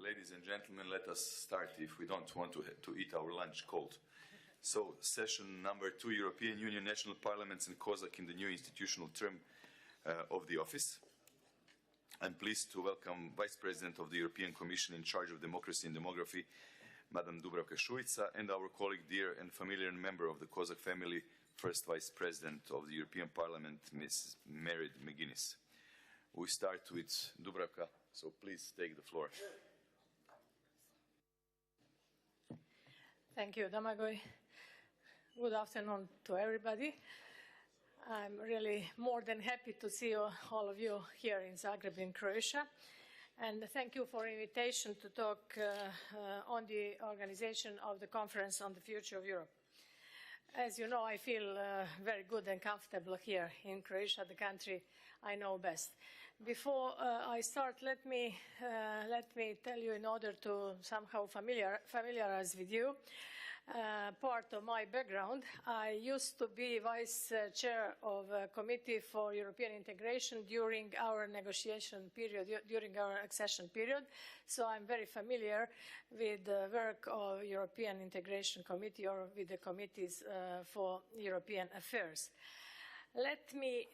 Ladies and gentlemen, let us start if we don't want to eat our lunch cold. So, session number 2, European Union, National Parliaments and COSAC in the new institutional term of the office. I'm pleased to welcome Vice President of the European Commission in charge of democracy and demography, Madam Dubravka Šuica, and our colleague, dear and familiar member of the COSAC family, First Vice President of the European Parliament, Ms. Mairead McGuinness. We start with Dubravka, so please take the floor. Thank you, Domagoj. Good afternoon to everybody. I'm really more than happy to see all of you here in Zagreb, in Croatia. And thank you for the invitation to talk on the organization of the Conference on the Future of Europe. As you know, I feel very good and comfortable here in Croatia, the country I know best. Before I start, let me tell you, in order to somehow familiarize with you, part of my background. I used to be vice chair of a committee for European integration during our negotiation period, during our accession period. So I'm very familiar with the work of European Integration Committee or with the committees for European affairs. Let me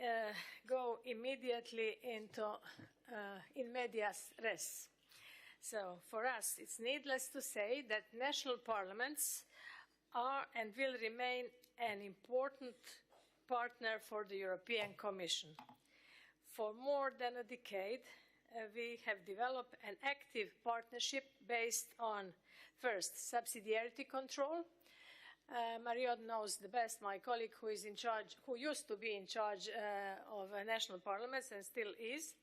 go immediately into in medias res. So for us, it's needless to say that national parliaments are and will remain an important partner for the European Commission. For more than a decade, we have developed an active partnership based on, first, subsidiarity control. Mariod knows the best, my colleague who is in charge, who used to be in charge of national parliaments and still is.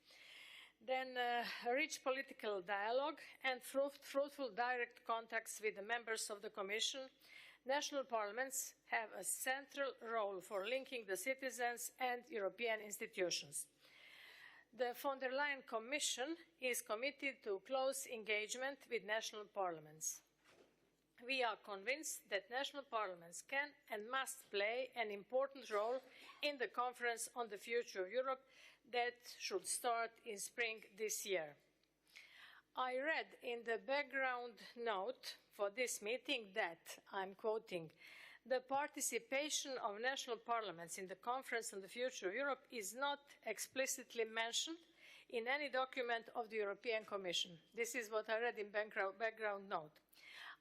Then a rich political dialogue and fruitful direct contacts with the members of the Commission. National parliaments have a central role for linking the citizens and European institutions. The von der Leyen Commission is committed to close engagement with national parliaments. We are convinced that national parliaments can and must play an important role in the Conference on the Future of Europe that should start in spring this year. I read in the background note for this meeting that, I'm quoting, the participation of national parliaments in the Conference on the Future of Europe is not explicitly mentioned in any document of the European Commission. This is what I read in background note.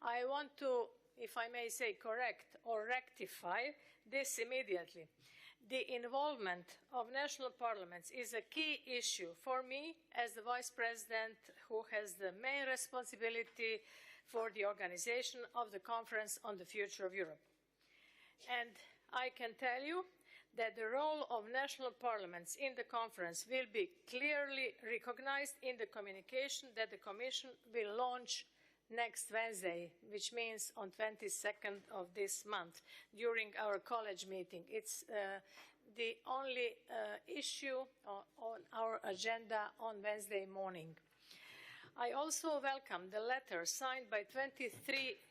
I want to, if I may say, correct or rectify this immediately. The involvement of national parliaments is a key issue for me as the Vice President who has the main responsibility for the organization of the Conference on the Future of Europe. And I can tell you that the role of national parliaments in the conference will be clearly recognized in the communication that the Commission will launch next Wednesday, which means on 22nd of this month, during our college meeting. It's the only issue on our agenda on Wednesday morning. I also welcome the letter signed by 23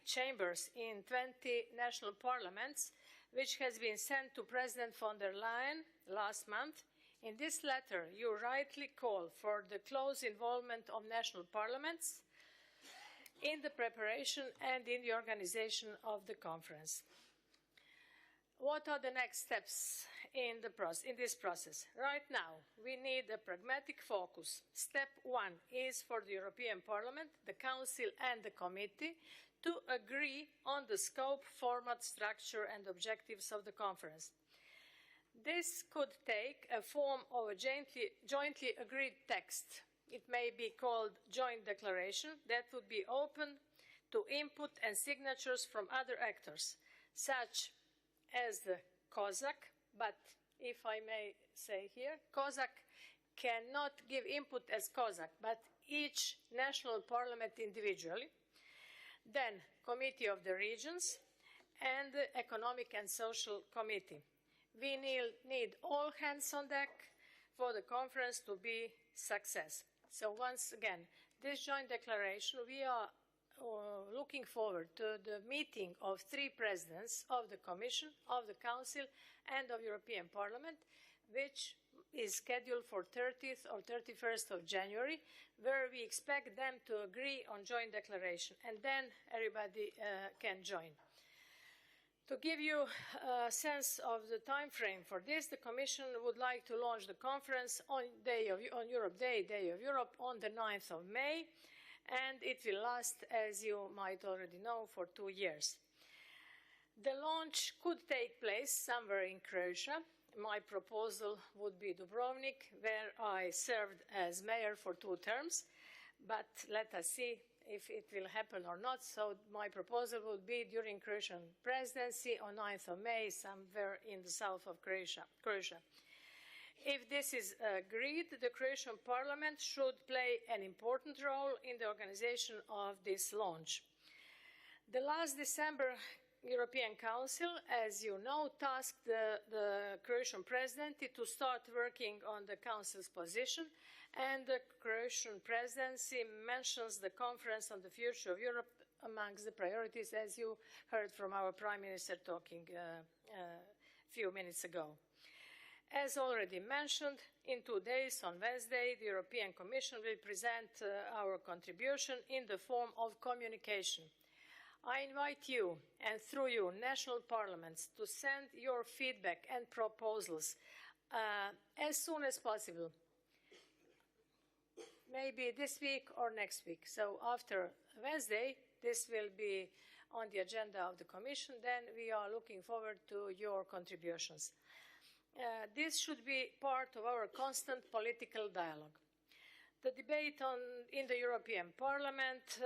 chambers in 20 national parliaments, which has been sent to President von der Leyen last month. In this letter, you rightly call for the close involvement of national parliaments in the preparation and in the organization of the conference. What are the next steps in this process? Right now, we need a pragmatic focus. Step 1 is for the European Parliament, the Council and the Committee to agree on the scope, format, structure and objectives of the conference. This could take a form of a jointly agreed text. It may be called joint declaration that would be open to input and signatures from other actors, such as the COSAC, but if I may say here, COSAC cannot give input as COSAC, but each national parliament individually, then Committee of the Regions, and the Economic and Social Committee. We need all hands on deck for the conference to be a success. So once again, this joint declaration, we are looking forward to the meeting of 3 presidents of the Commission, of the Council, and of European Parliament, which is scheduled for 30th or 31st of January, where we expect them to agree on joint declaration, and then everybody can join. To give you a sense of the time frame for this, the Commission would like to launch the conference on Europe Day, Day of Europe, on the 9th of May, and it will last, as you might already know, for 2 years. The launch could take place somewhere in Croatia. My proposal would be Dubrovnik, where I served as mayor for 2 terms, but let us see if it will happen or not. So my proposal would be during Croatian presidency on 9th of May, somewhere in the south of Croatia. If this is agreed, the Croatian Parliament should play an important role in the organization of this launch. The last December European Council, as you know, tasked the Croatian presidency to start working on the Council's position, and the Croatian presidency mentions the conference on the future of Europe amongst the priorities, as you heard from our Prime Minister talking a few minutes ago. As already mentioned, in 2 days, on Wednesday, the European Commission will present our contribution in the form of communication. I invite you, and through you, national parliaments, to send your feedback and proposals as soon as possible. Maybe this week or next week. So after Wednesday, this will be on the agenda of the Commission. Then we are looking forward to your contributions. This should be part of our constant political dialogue. The debate in the European Parliament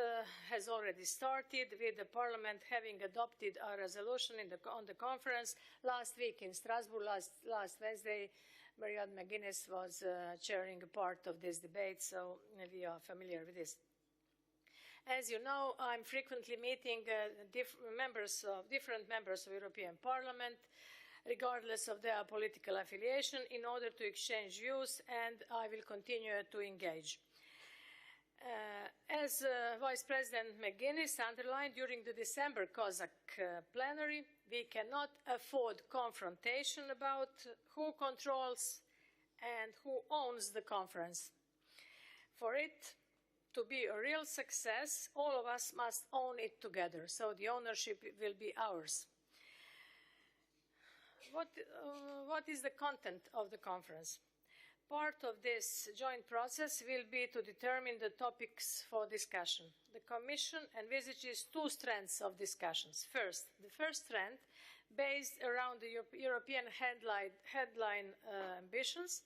has already started, with the Parliament having adopted a resolution on the conference last week in Strasbourg. Last Wednesday, Marianne McGuinness was chairing a part of this debate, so we are familiar with this. As you know, I'm frequently meeting different members of the European Parliament, regardless of their political affiliation, in order to exchange views, and I will continue to engage. As Vice President McGuinness underlined during the December COSAC plenary, we cannot afford confrontation about who controls and who owns the conference. For it to be a real success, all of us must own it together, so the ownership will be ours. What is the content of the conference? Part of this joint process will be to determine the topics for discussion. The Commission envisages 2 strands of discussions. First, the first strand, based around the European headline ambitions,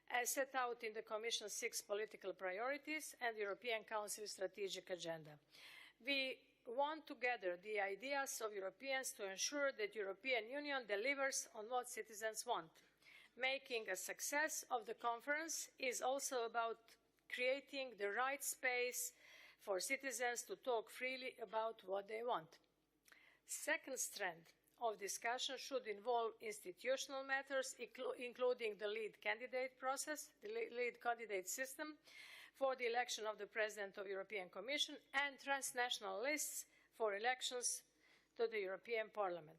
as set out in the Commission's 6 political priorities and the European Council strategic agenda. We want to gather the ideas of Europeans to ensure that the European Union delivers on what citizens want. Making a success of the conference is also about creating the right space for citizens to talk freely about what they want. Second strand of discussion should involve institutional matters, including the lead candidate process, the lead candidate system, for the election of the President of the European Commission, and transnational lists for elections to the European Parliament.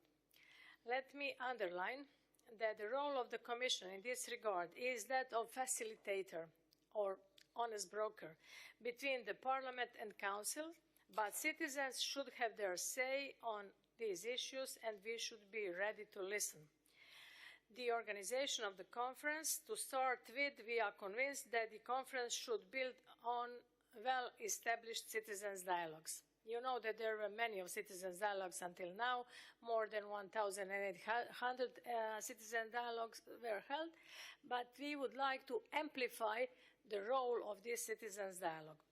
Let me underline that the role of the Commission in this regard is that of facilitator or honest broker between the Parliament and Council, but citizens should have their say on these issues, and we should be ready to listen. The organization of the conference, to start with, we are convinced that the conference should build on well-established citizens' dialogues. You know that there were many of citizens' dialogues until now. More than 1,800 citizen dialogues were held, but we would like to amplify the role of this citizens' dialogue.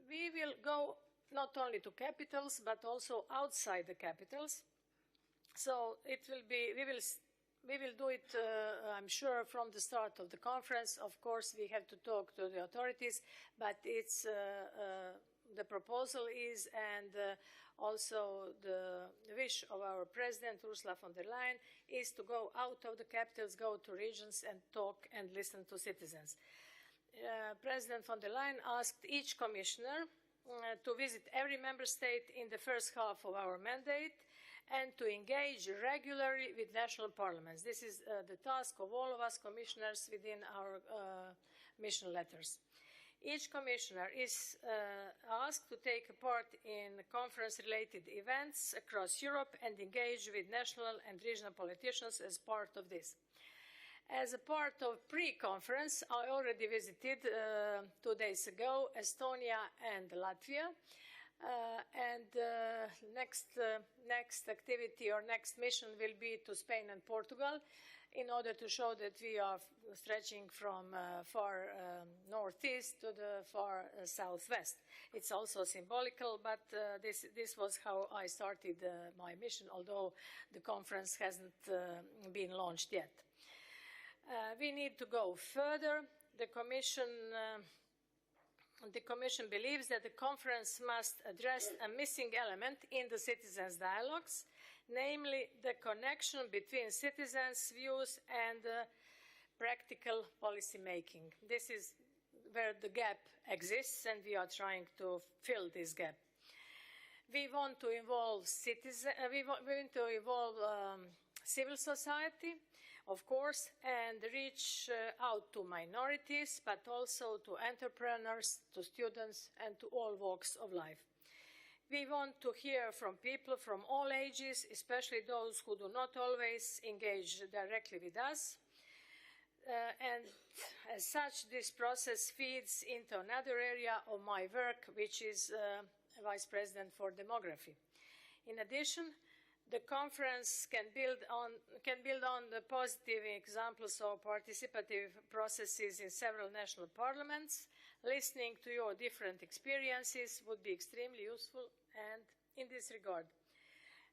We will go not only to capitals, but also outside the capitals. So it will be, we will do it, I'm sure, from the start of the conference. Of course, we have to talk to the authorities, but it's, the proposal is, and also the wish of our President, Ursula von der Leyen, is to go out of the capitals, go to regions and talk and listen to citizens. President von der Leyen asked each commissioner to visit every member state in the first half of our mandate, and to engage regularly with national parliaments. This is the task of all of us commissioners within our mission letters. Each commissioner is asked to take part in conference-related events across Europe and engage with national and regional politicians as part of this. As a part of pre-conference, I already visited 2 days ago Estonia and Latvia. Next activity or next mission will be to Spain and Portugal in order to show that we are stretching from far northeast to the far southwest. It's also symbolical, but this was how I started my mission, although the conference hasn't been launched yet. We need to go further. The Commission believes that the conference must address a missing element in the citizens' dialogues, namely the connection between citizens' views and practical policy making. This is where the gap exists, and we are trying to fill this gap. We want to involve civil society, of course, and reach out to minorities, but also to entrepreneurs, to students, and to all walks of life. We want to hear from people from all ages, especially those who do not always engage directly with us. And as such, this process feeds into another area of my work, which is Vice President for Demography. In addition, the conference can build on the positive examples of participative processes in several national parliaments. Listening to your different experiences would be extremely useful and in this regard.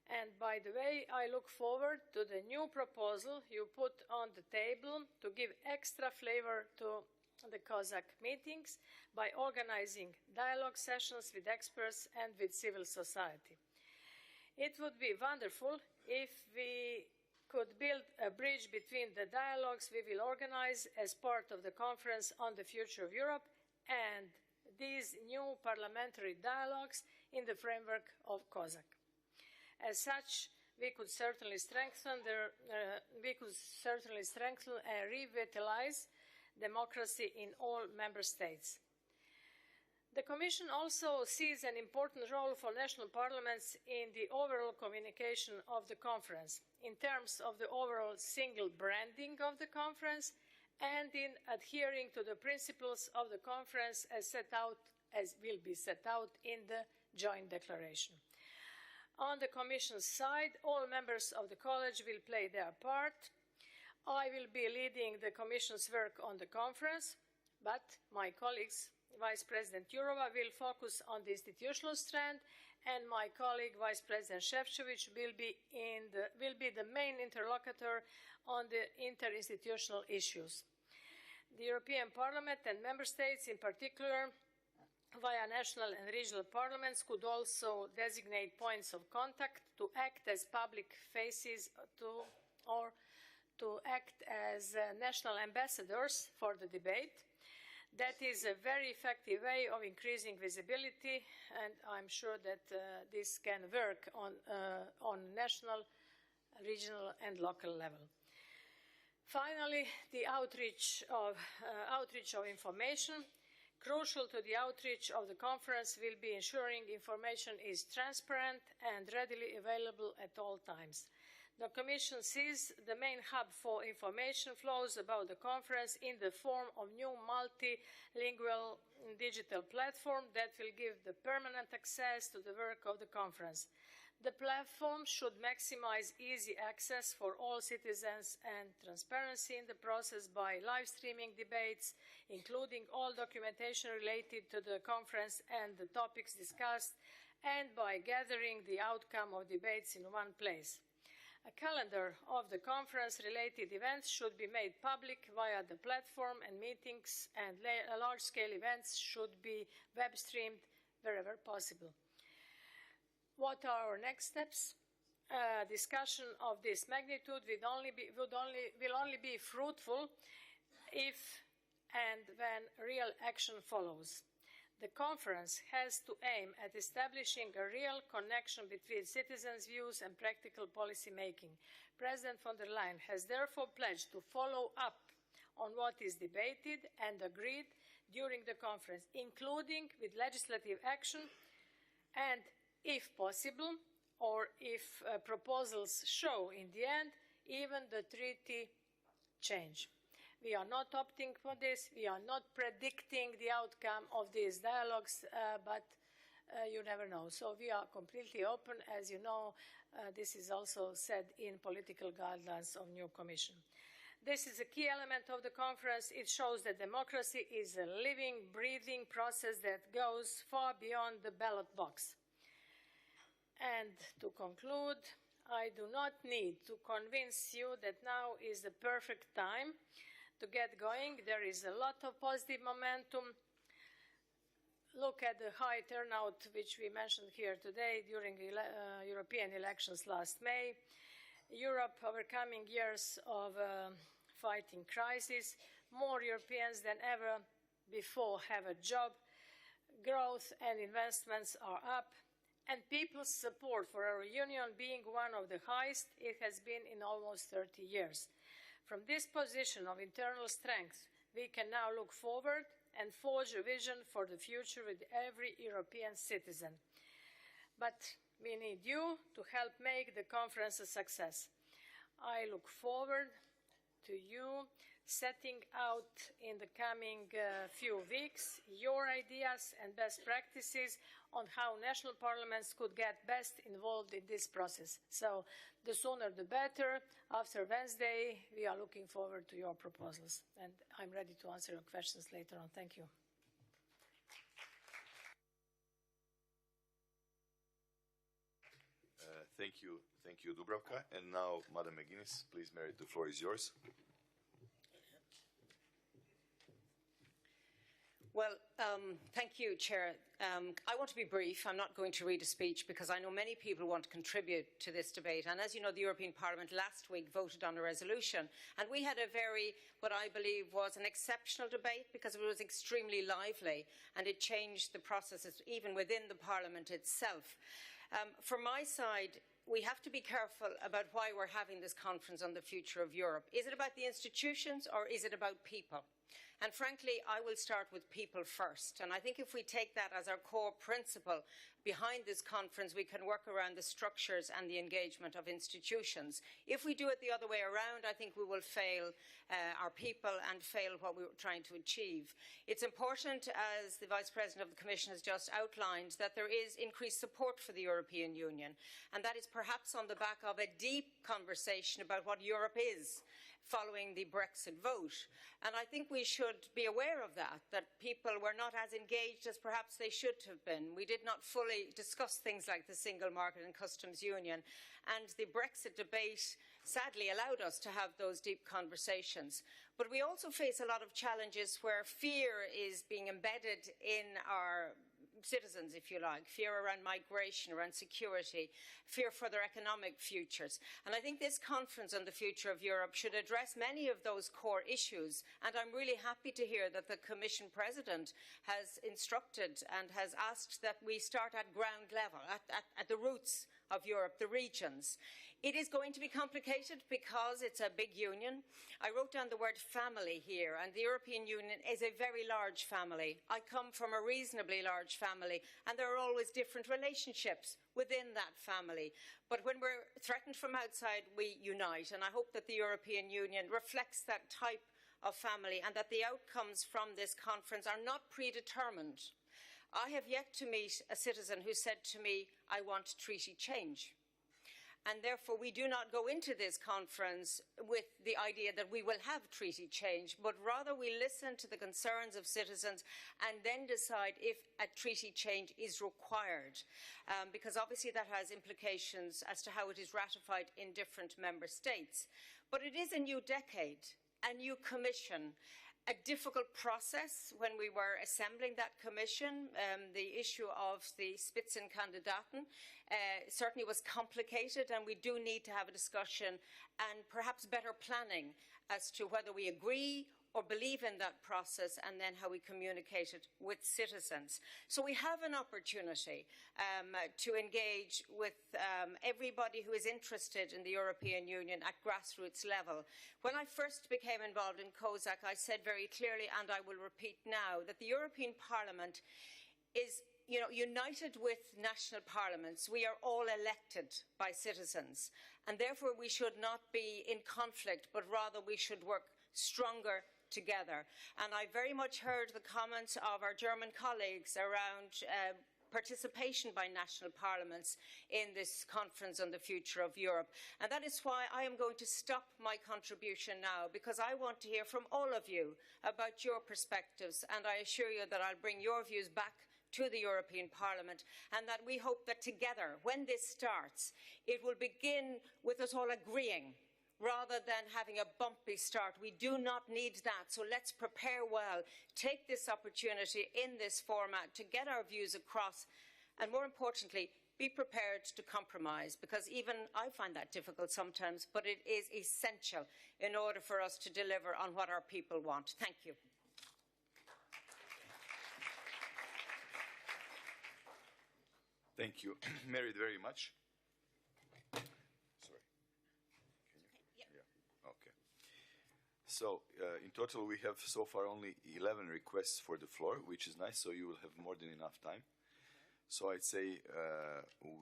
And by the way, I look forward to the new proposal you put on the table to give extra flavor to the COSAC meetings by organizing dialogue sessions with experts and with civil society. It would be wonderful if we could build a bridge between the dialogues we will organize as part of the Conference on the Future of Europe and these new parliamentary dialogues in the framework of COSAC. As such, we could certainly strengthen and revitalize democracy in all member states. The Commission also sees an important role for national parliaments in the overall communication of the conference, in terms of the overall single branding of the conference and in adhering to the principles of the conference as will be set out in the joint declaration. On the Commission's side, all members of the College will play their part. I will be leading the Commission's work on the conference, but my colleagues, Vice President Jourova will focus on the institutional strand, and my colleague Vice President Šefčovič will be the main interlocutor on the interinstitutional issues. The European Parliament and Member States in particular, via national and regional parliaments, could also designate points of contact to act as public faces or to act as national ambassadors for the debate. That is a very effective way of increasing visibility, and I'm sure that this can work on national, regional, and local level. Finally, the outreach of information. Crucial to the outreach of the conference will be ensuring information is transparent and readily available at all times. The Commission sees the main hub for information flows about the conference in the form of new multilingual digital platform that will give the permanent access to the work of the conference. The platform should maximize easy access for all citizens and transparency in the process by live streaming debates, including all documentation related to the conference and the topics discussed, and by gathering the outcome of debates in one place. A calendar of the conference-related events should be made public via the platform, and meetings and large-scale events should be web-streamed wherever possible. What are our next steps? Discussion of this magnitude will only be fruitful if and when real action follows. The conference has to aim at establishing a real connection between citizens' views and practical policy making. President von der Leyen has therefore pledged to follow up on what is debated and agreed during the conference, including with legislative action and, if possible, or if proposals show in the end, even the treaty change. We are not opting for this. We are not predicting the outcome of these dialogues, but you never know. So we are completely open. As you know, this is also said in political guidelines of new Commission. This is a key element of the conference. It shows that democracy is a living, breathing process that goes far beyond the ballot box. And to conclude, I do not need to convince you that now is the perfect time to get going. There is a lot of positive momentum. Look at the high turnout which we mentioned here today during European elections last May. Europe overcoming years of fighting crisis. More Europeans than ever before have a job. Growth and investments are up. And people's support for our union being one of the highest it has been in almost 30 years. From this position of internal strength, we can now look forward and forge a vision for the future with every European citizen. But we need you to help make the conference a success. I look forward to you setting out in the coming few weeks your ideas and best practices on how national parliaments could get best involved in this process. So the sooner the better. After Wednesday, we are looking forward to your proposals. And I'm ready to answer your questions later on. Thank you. Thank you, Dubravka. And now, Madam McGuinness, please, Mary, the floor is yours. Well, thank you, Chair. I want to be brief. I'm not going to read a speech because I know many people want to contribute to this debate. And as you know, the European Parliament last week voted on a resolution. And we had a what I believe was an exceptional debate because it was extremely lively and it changed the processes even within the Parliament itself. From my side, we have to be careful about why we're having this conference on the future of Europe. Is it about the institutions or is it about people? And frankly, I will start with people first. And I think if we take that as our core principle behind this conference, we can work around the structures and the engagement of institutions. If we do it the other way around, I think we will fail our people and fail what we're trying to achieve. It's important, as the Vice President of the Commission has just outlined, that there is increased support for the European Union. And that is perhaps on the back of a deep conversation about what Europe is following the Brexit vote. And I think we should be aware of that people were not as engaged as perhaps they should have been. We did not fully discuss things like the single market and customs union. And the Brexit debate sadly allowed us to have those deep conversations. But we also face a lot of challenges where fear is being embedded in our citizens, if you like, fear around migration, around security, fear for their economic futures. And I think this conference on the future of Europe should address many of those core issues. And I'm really happy to hear that the Commission President has instructed and has asked that we start at ground level, at the roots of Europe, the regions. It is going to be complicated because it's a big union. I wrote down the word family here, and the European Union is a very large family. I come from a reasonably large family, and there are always different relationships within that family. But when we're threatened from outside, we unite, and I hope that the European Union reflects that type of family and that the outcomes from this conference are not predetermined. I have yet to meet a citizen who said to me, "I want treaty change." And therefore, we do not go into this conference with the idea that we will have treaty change, but rather we listen to the concerns of citizens and then decide if a treaty change is required, because obviously that has implications as to how it is ratified in different member states. But it is a new decade, a new commission, a difficult process when we were assembling that commission. The issue of the Spitzenkandidaten certainly was complicated, and we do need to have a discussion and perhaps better planning as to whether we agree or believe in that process, and then how we communicate it with citizens. So we have an opportunity to engage with everybody who is interested in the European Union at grassroots level. When I first became involved in COSAC, I said very clearly, and I will repeat now, that the European Parliament is united with national parliaments. We are all elected by citizens, and therefore we should not be in conflict, but rather we should work stronger together. And I very much heard the comments of our German colleagues around participation by national parliaments in this conference on the future of Europe. And that is why I am going to stop my contribution now, because I want to hear from all of you about your perspectives, and I assure you that I'll bring your views back to the European Parliament, and that we hope that together, when this starts, it will begin with us all agreeing rather than having a bumpy start. We do not need that, so let's prepare well, take this opportunity in this format to get our views across, and more importantly, be prepared to compromise, because even I find that difficult sometimes, but it is essential in order for us to deliver on what our people want. Thank you. Thank you, Mary, very much. Sorry. Yeah. Okay. So, in total, we have so far only 11 requests for the floor, which is nice, so you will have more than enough time. So I'd say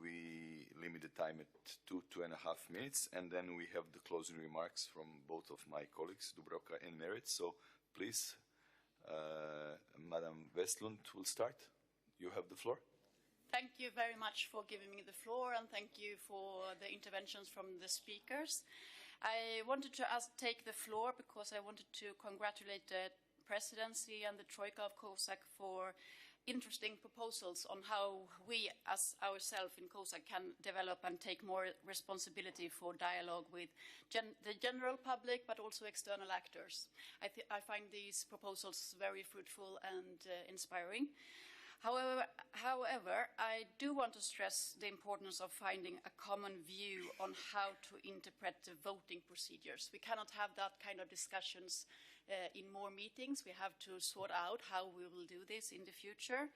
we limit the time at 2.5 minutes, and then we have the closing remarks from both of my colleagues, Dubravka and Merit. So please, Madam Westlund will start. You have the floor. Thank you very much for giving me the floor, and thank you for the interventions from the speakers. I wanted to take the floor because I wanted to congratulate the presidency and the Troika of COSAC for interesting proposals on how we, as ourselves in COSAC, can develop and take more responsibility for dialogue with the general public, but also external actors. I find these proposals very fruitful and inspiring. However, I do want to stress the importance of finding a common view on how to interpret the voting procedures. We cannot have that kind of discussions in more meetings. We have to sort out how we will do this in the future.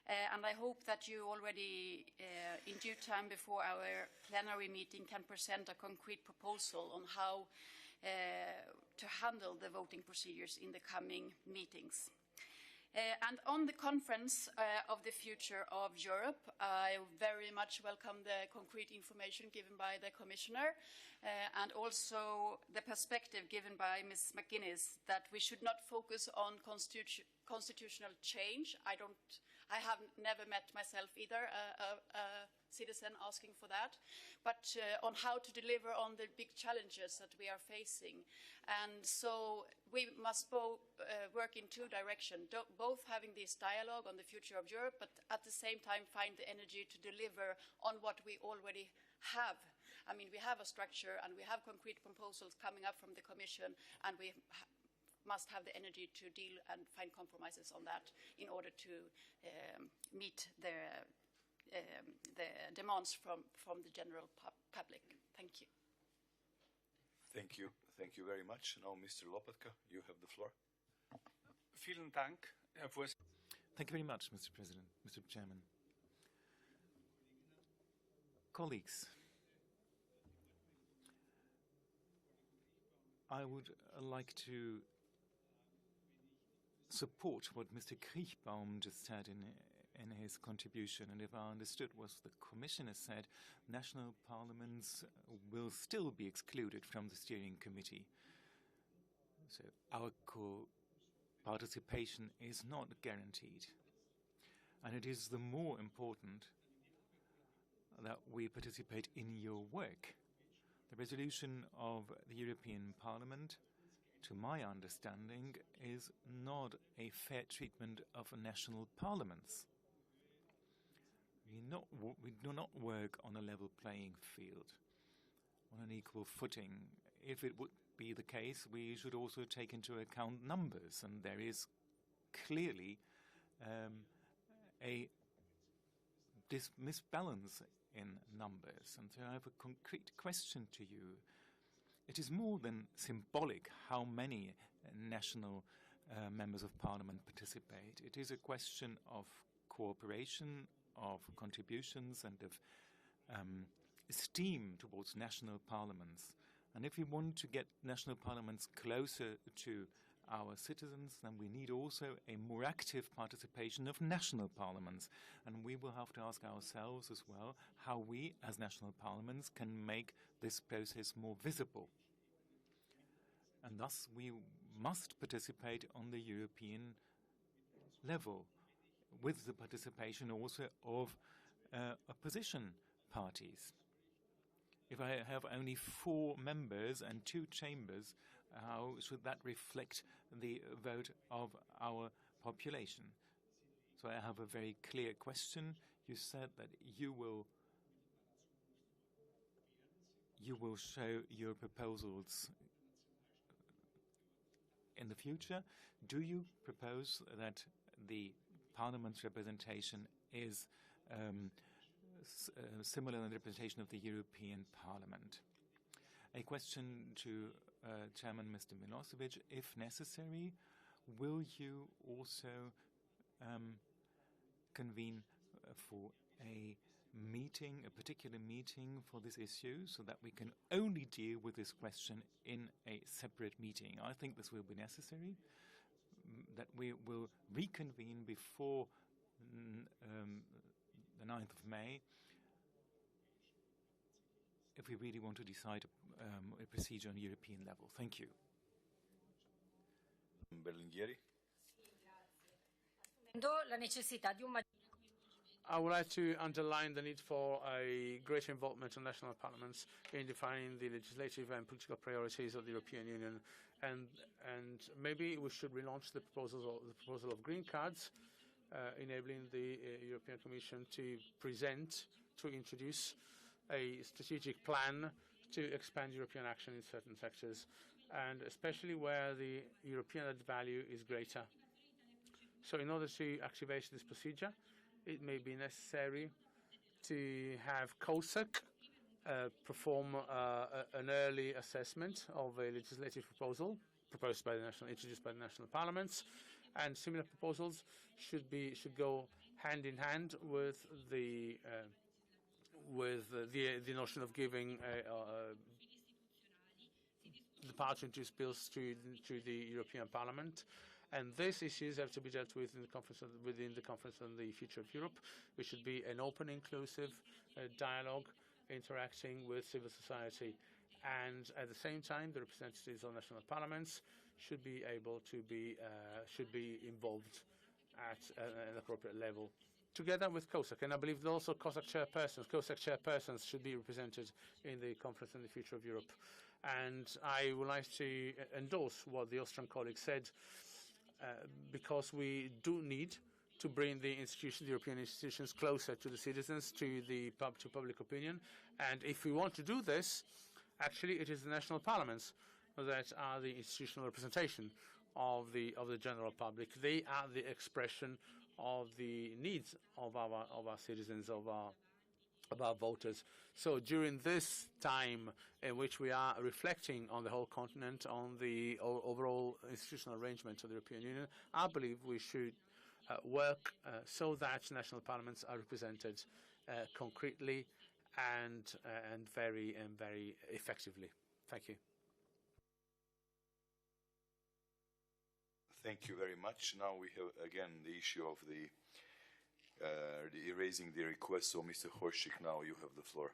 And I hope that you already, in due time before our plenary meeting, can present a concrete proposal on how to handle the voting procedures in the coming meetings. And on the conference of the future of Europe, I very much welcome the concrete information given by the Commissioner and also the perspective given by Ms. McGuinness that we should not focus on constitutional change. I have never met myself either a citizen asking for that, but on how to deliver on the big challenges that we are facing. And so we must work in two directions, both having this dialogue on the future of Europe, but at the same time find the energy to deliver on what we already have. I mean, we have a structure and we have concrete proposals coming up from the Commission, and we must have the energy to deal and find compromises on that in order to meet the demands from the general public. Thank you. Thank you. Thank you very much. Now, Mr. Lopatka, you have the floor. Vielen Dank, Herr Vorsitzender. Thank you very much, Mr. President, Mr. Chairman. Colleagues, I would like to support what Mr. Kriechbaum just said in his contribution, and if I understood what the Commissioner said, national parliaments will still be excluded from the steering committee. So our participation is not guaranteed. And it is the more important that we participate in your work. The resolution of the European Parliament, to my understanding, is not a fair treatment of national parliaments. We do not work on a level playing field, on an equal footing. If it would be the case, we should also take into account numbers, and there is clearly a misbalance in numbers. And so I have a concrete question to you. It is more than symbolic how many national members of parliament participate. It is a question of cooperation, of contributions, and of esteem towards national parliaments. And if we want to get national parliaments closer to our citizens, then we need also a more active participation of national parliaments. And we will have to ask ourselves as well how we, as national parliaments, can make this process more visible. And thus we must participate on the European level, with the participation also of opposition parties. If I have only 4 members and 2 chambers, how should that reflect the vote of our population? So I have a very clear question. You said that you will show your proposals in the future. Do you propose that the Parliament's representation is similar to the representation of the European Parliament? A question to Chairman Mr. Milosevic, if necessary, will you also convene for a meeting, a particular meeting for this issue, so that we can only deal with this question in a separate meeting? I think this will be necessary, that we will reconvene before the 9th of May if we really want to decide a procedure on European level. Thank you. Berlingueri. I would like to underline the need for a greater involvement of national parliaments in defining the legislative and political priorities of the European Union, and maybe we should relaunch the proposal of green cards, enabling the European Commission to introduce a strategic plan to expand European action in certain sectors, and especially where the European added value is greater. So in order to activate this procedure, it may be necessary to have COSAC perform an early assessment of a legislative proposal introduced by the national parliaments, and similar proposals should go hand in hand with the notion of giving the power to introduce bills to the European Parliament. And these issues have to be dealt with within the Conference on the Future of Europe, which should be an open, inclusive dialogue interacting with civil society. And at the same time, the representatives of national parliaments should be able to be involved at an appropriate level, together with COSAC. And I believe that also COSAC chairpersons should be represented in the Conference on the Future of Europe. And I would like to endorse what the Austrian colleague said, because we do need to bring the European institutions closer to the citizens, to public opinion. And if we want to do this, actually it is the national parliaments that are the institutional representation of the general public. They are the expression of the needs of our citizens, of our voters. So during this time in which we are reflecting on the whole continent, on the overall institutional arrangement of the European Union, I believe we should work so that national parliaments are represented concretely and very effectively. Thank you. Thank you very much. Now we have again the issue of the raising the request. So, Mr. Horschik, now you have the floor.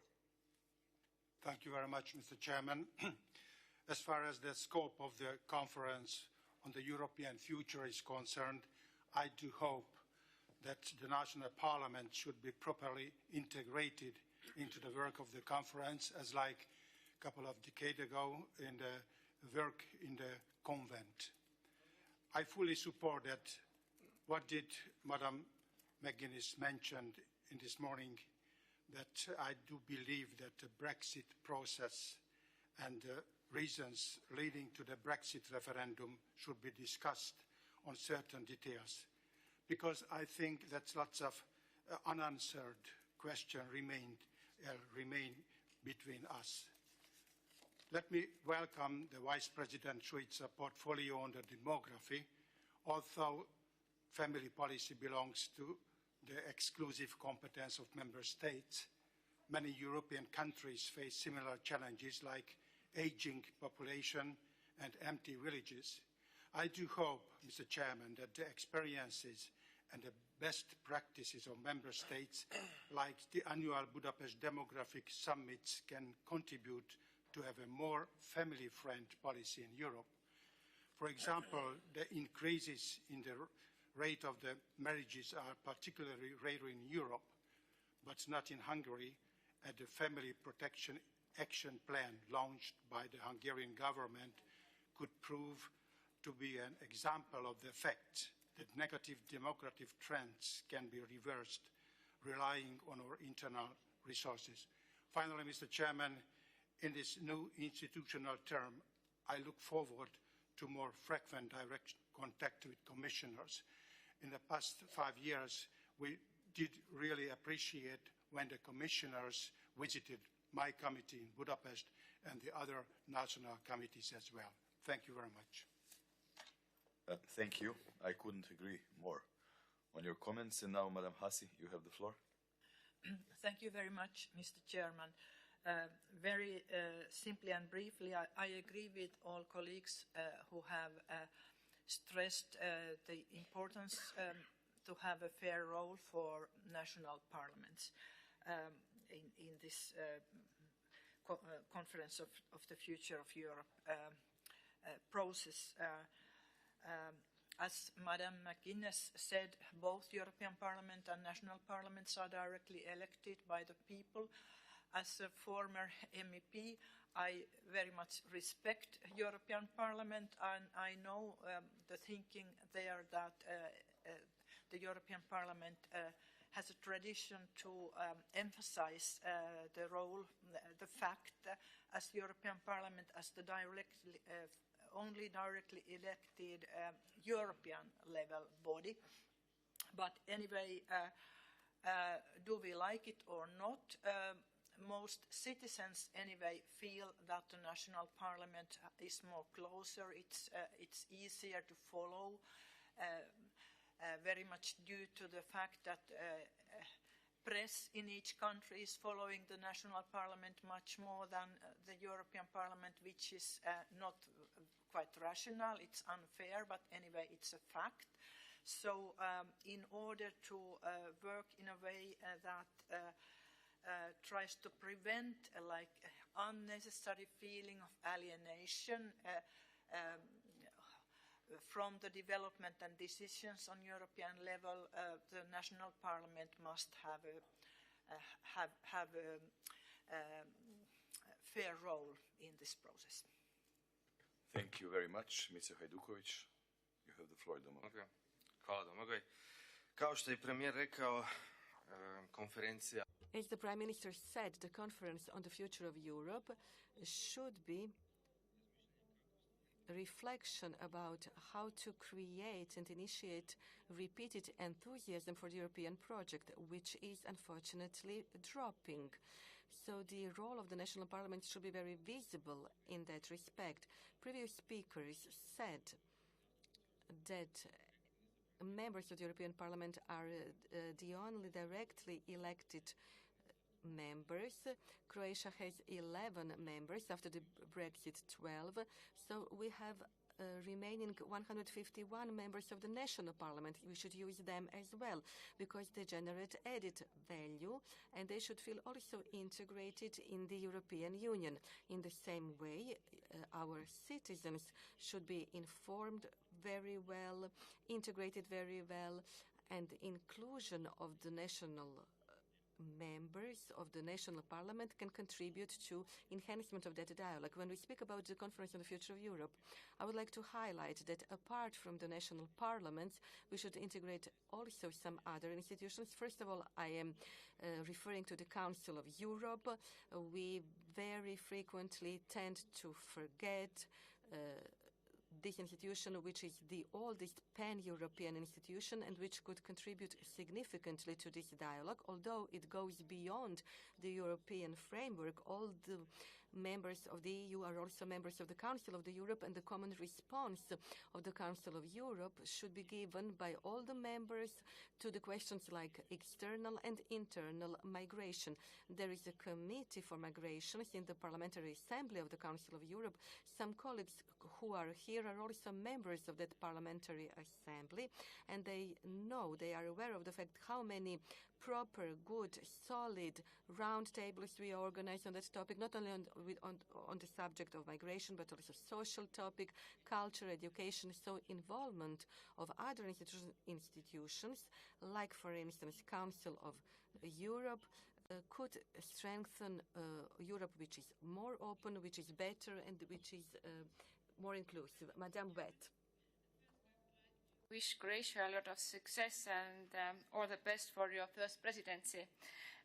Thank you very much, Mr. Chairman. As far as the scope of the conference on the European future is concerned, I do hope that the national parliament should be properly integrated into the work of the conference, as like a couple of decades ago in the work in the convent. I fully support that. What did Madam McGuinness mentioned in this morning, that I do believe that the Brexit process and the reasons leading to the Brexit referendum should be discussed on certain details, because I think that lots of unanswered questions remain between us. Let me welcome the Vice President Šuica's portfolio on the demography. Although family policy belongs to the exclusive competence of member states, many European countries face similar challenges like aging population and empty villages. I do hope, Mr. Chairman, that the experiences and the best practices of member states, like the annual Budapest demographic summits, can contribute to have a more family-friendly policy in Europe. For example, the increases in the rate of the marriages are particularly rare in Europe, but not in Hungary, and the Family Protection Action Plan launched by the Hungarian government could prove to be an example of the fact that negative demographic trends can be reversed, relying on our internal resources. Finally, Mr. Chairman, in this new institutional term, I look forward to more frequent direct contact with commissioners. In the past 5 years, we did really appreciate when the commissioners visited my committee in Budapest and the other national committees as well. Thank you very much. Thank you. I couldn't agree more on your comments. And now, Madam Hassi, you have the floor. Thank you very much, Mr. Chairman. Very simply and briefly, I agree with all colleagues who have stressed the importance to have a fair role for national parliaments in this conference of the future of Europe process. As Madam McGuinness said, both European Parliament and national parliaments are directly elected by the people. As a former MEP, I very much respect European Parliament, and I know the thinking there that the European Parliament has a tradition to emphasize the role, the fact as European Parliament as the only directly elected European level body. But anyway, do we like it or not? Most citizens anyway feel that the national parliament is more closer, it's easier to follow, very much due to the fact that press in each country is following the national parliament much more than the European Parliament, which is not quite rational, it's unfair, but anyway, it's a fact. So in order to work in a way that tries to prevent like unnecessary feeling of alienation from the development and decisions on European level, the national parliament must have a fair role in this process. Thank you very much, Mr. Hajduković. You have the floor, Domagoj. Hvala, Domagoj. Kao što je premijer rekao, konferencija. As the Prime Minister said, the conference on the future of Europe should be a reflection about how to create and initiate repeated enthusiasm for the European project, which is unfortunately dropping. So the role of the national parliament should be very visible in that respect. Previous speakers said that members of the European Parliament are the only directly elected members. Croatia has 11 members, after the Brexit 12. So we have remaining 151 members of the national parliament. We should use them as well because they generate added value and they should feel also integrated in the European Union. In the same way, our citizens should be informed very well, integrated very well, and inclusion of the national members of the national parliament can contribute to enhancement of that dialogue. When we speak about the Conference on the Future of Europe, I would like to highlight that apart from the national parliaments, we should integrate also some other institutions. First of all, I am referring to the Council of Europe. We very frequently tend to forget this institution, which is the oldest pan-European institution and which could contribute significantly to this dialogue, although it goes beyond the European framework. All the members of the EU are also members of the Council of Europe, and the common response of the Council of Europe should be given by all the members to the questions like external and internal migration. There is a committee for migrations in the Parliamentary Assembly of the Council of Europe. Some colleagues who are here are also members of that Parliamentary Assembly, and they are aware of the fact how many proper, good, solid roundtables we organize on that topic, not only on the subject of migration, but also social topic, culture, education. So involvement of other institutions, like, for instance, Council of Europe, could strengthen Europe, which is more open, which is better, and which is more inclusive. Madame Wett. Wish Croatia a lot of success and all the best for your first presidency.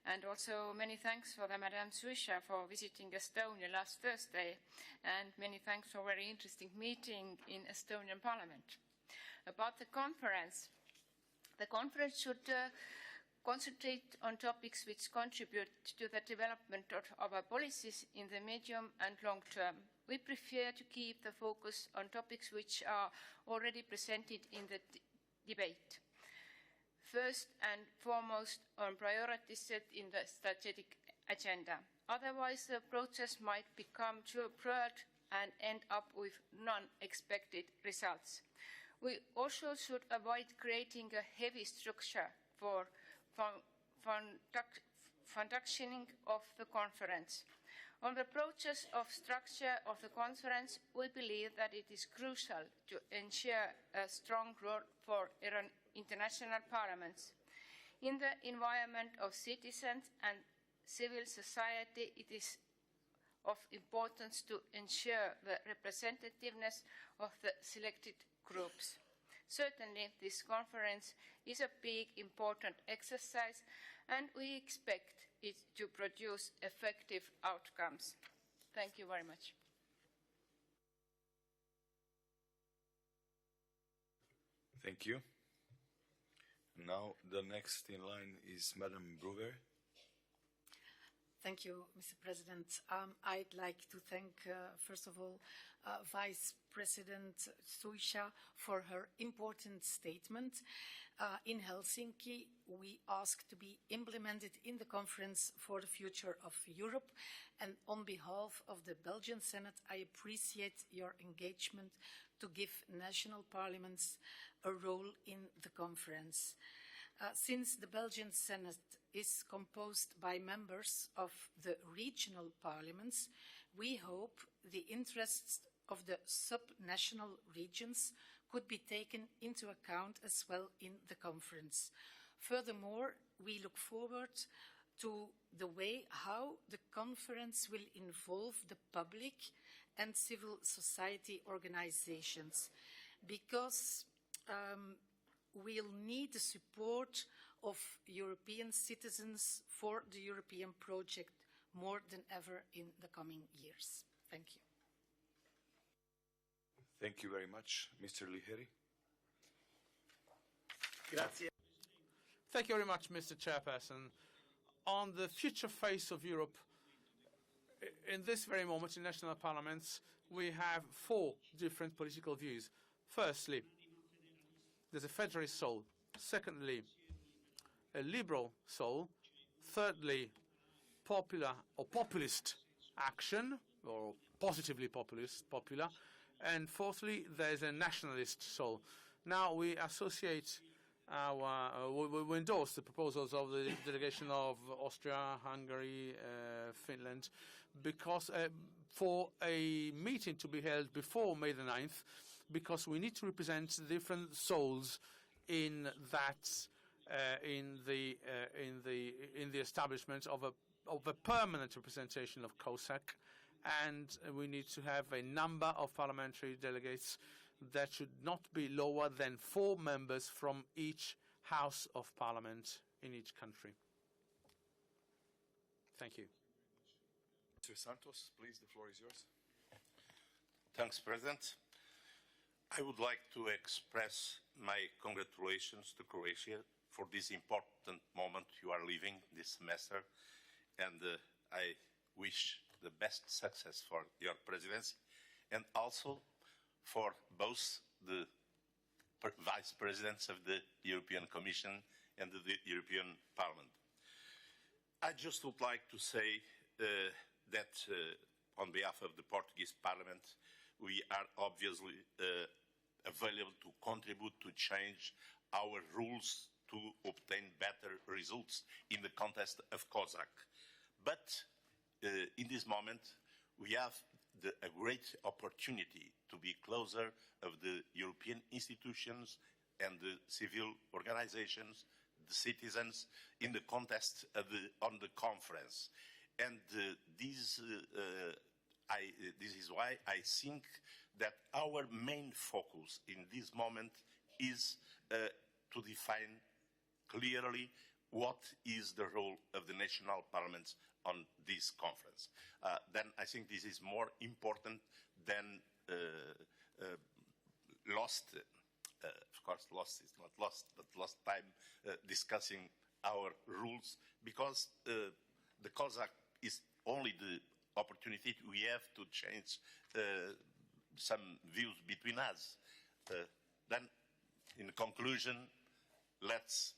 And also many thanks for Madame Suisha for visiting Estonia last Thursday, and many thanks for a very interesting meeting in Estonian Parliament. About the conference should concentrate on topics which contribute to the development of our policies in the medium and long term. We prefer to keep the focus on topics which are already presented in the debate. First and foremost, on priorities set in the strategic agenda. Otherwise, the process might become too broad and end up with non-expected results. We also should avoid creating a heavy structure for functioning of the conference. On the process of structure of the conference, we believe that it is crucial to ensure a strong role for international parliaments. In the environment of citizens and civil society, it is of importance to ensure the representativeness of the selected groups. Certainly, this conference is a big, important exercise, and we expect it to produce effective outcomes. Thank you very much. Thank you. Now, the next in line is Madame Brewer. Thank you, Mr. President. I'd like to thank, first of all, Vice President Suisha for her important statement. In Helsinki, we asked to be implemented in the Conference for the Future of Europe. And on behalf of the Belgian Senate, I appreciate your engagement to give national parliaments a role in the conference. Since the Belgian Senate is composed by members of the regional parliaments, we hope the interests of the sub-national regions could be taken into account as well in the conference. Furthermore, we look forward to the way how the conference will involve the public and civil society organizations, because we'll need the support of European citizens for the European project more than ever in the coming years. Thank you. Thank you very much. Mr. Liheri. Grazie. Thank you very much, Mr. Chairperson. On the future face of Europe, in this very moment in national parliaments, we have 4 different political views. Firstly, there's a federalist soul. Secondly, a liberal soul. Thirdly, popular or populist action, or positively popular. And fourthly, there's a nationalist soul. Now we associate we endorse the proposals of the delegation of Austria, Hungary, Finland, because for a meeting to be held before May the 9th, because we need to represent different souls in that in the establishment of a permanent representation of COSAC, and we need to have a number of parliamentary delegates that should not be lower than 4 members from each House of Parliament in each country. Thank you. Mr. Santos, please, the floor is yours. Thanks, President. I would like to express my congratulations to Croatia for this important moment you are living this semester, and I wish the best success for your presidency and also for both the vice presidents of the European Commission and the European Parliament. I just would like to say that on behalf of the Portuguese Parliament, we are obviously available to contribute to change our rules to obtain better results in the context of COSAC. But in this moment, we have a great opportunity to be closer of the European institutions and the civil organizations, the citizens, in the context of on the conference. And this is why I think that our main focus in this moment is to define clearly what is the role of the national parliaments on this conference. Then I think this is more important than lost, of course lost is not lost, but lost time discussing our rules, because the COSAC is only the opportunity we have to change some views between us. Then, in conclusion, let's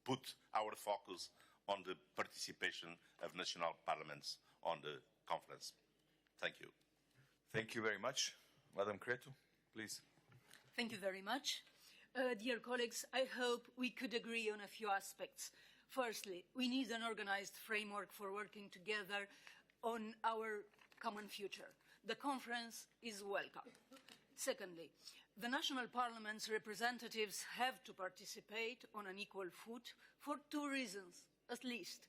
put our focus on the participation of national parliaments on the conference. Thank you. Thank you very much. Madam Cretu, please. Thank you very much. Dear colleagues, I hope we could agree on a few aspects. Firstly, we need an organized framework for working together on our common future. The conference is welcome. Secondly, the national parliaments' representatives have to participate on an equal foot for two reasons, at least.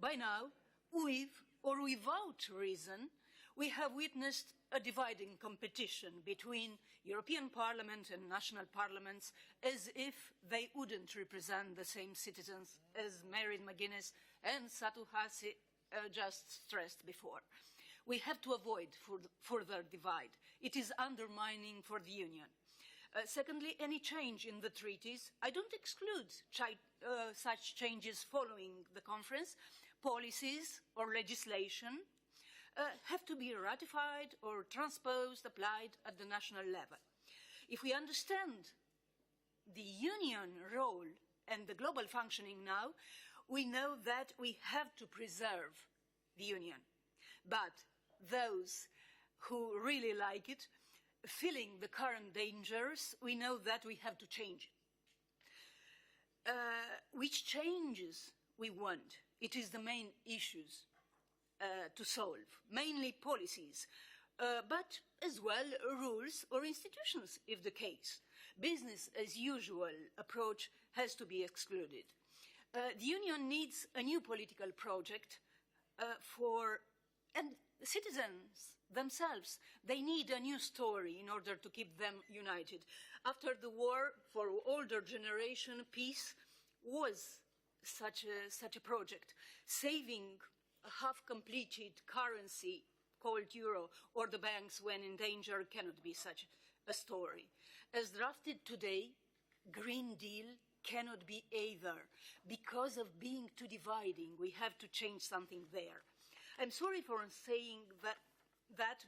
By now, with or without reason, we have witnessed a dividing competition between European Parliament and national parliaments, as if they wouldn't represent the same citizens, as Mary McGuinness and Satu Hassi just stressed before. We have to avoid further divide. It is undermining for the Union. Secondly, any change in the treaties, I don't exclude such changes following the conference. Policies or legislation have to be ratified or transposed, applied at the national level. If we understand the Union role and the global functioning now, we know that we have to preserve the Union. But those who really like it, feeling the current dangers, we know that we have to change it. Which changes we want? It is the main issues to solve, mainly policies, but as well rules or institutions, if the case. Business as usual approach has to be excluded. The Union needs a new political project and citizens themselves, they need a new story in order to keep them united. After the war, for older generation, peace was such a project. Saving a half-completed currency called euro or the banks when in danger cannot be such a story. As drafted today, Green Deal cannot be either. Because of being too dividing, we have to change something there. I'm sorry for saying that,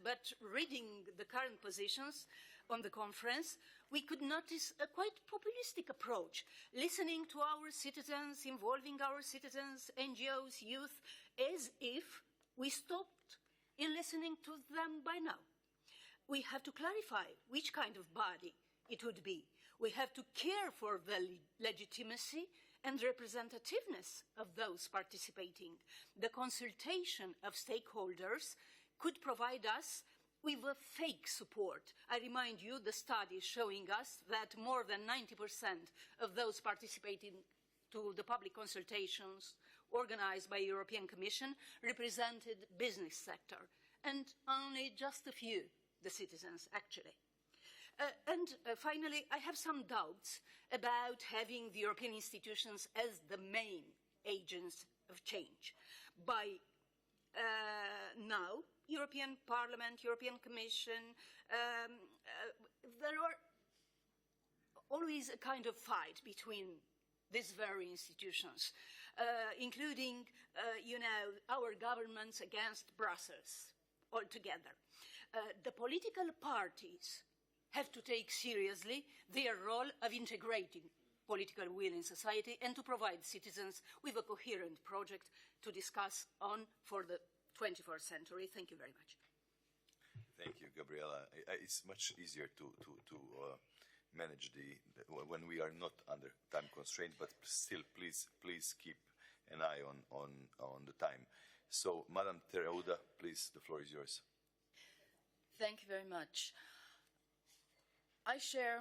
but reading the current positions on the conference, we could notice a quite populistic approach, listening to our citizens, involving our citizens, NGOs, youth, as if we stopped in listening to them by now. We have to clarify which kind of body it would be. We have to care for the legitimacy and representativeness of those participating. The consultation of stakeholders could provide us with a fake support. I remind you the study showing us that more than 90% of those participating to the public consultations organized by the European Commission represented business sector, and only just a few, the citizens, actually. Finally, I have some doubts about having the European institutions as the main agents of change. By now, European Parliament, European Commission, there are always a kind of fight between these very institutions. including, our governments against Brussels altogether. The political parties have to take seriously their role of integrating political will in society and to provide citizens with a coherent project to discuss on for the 21st century. Thank you very much. Thank you, Gabriela. It's much easier to manage when we are not under time constraint, but still, please keep an eye on the time. So, Madam Terauda, please, the floor is yours. Thank you very much. I share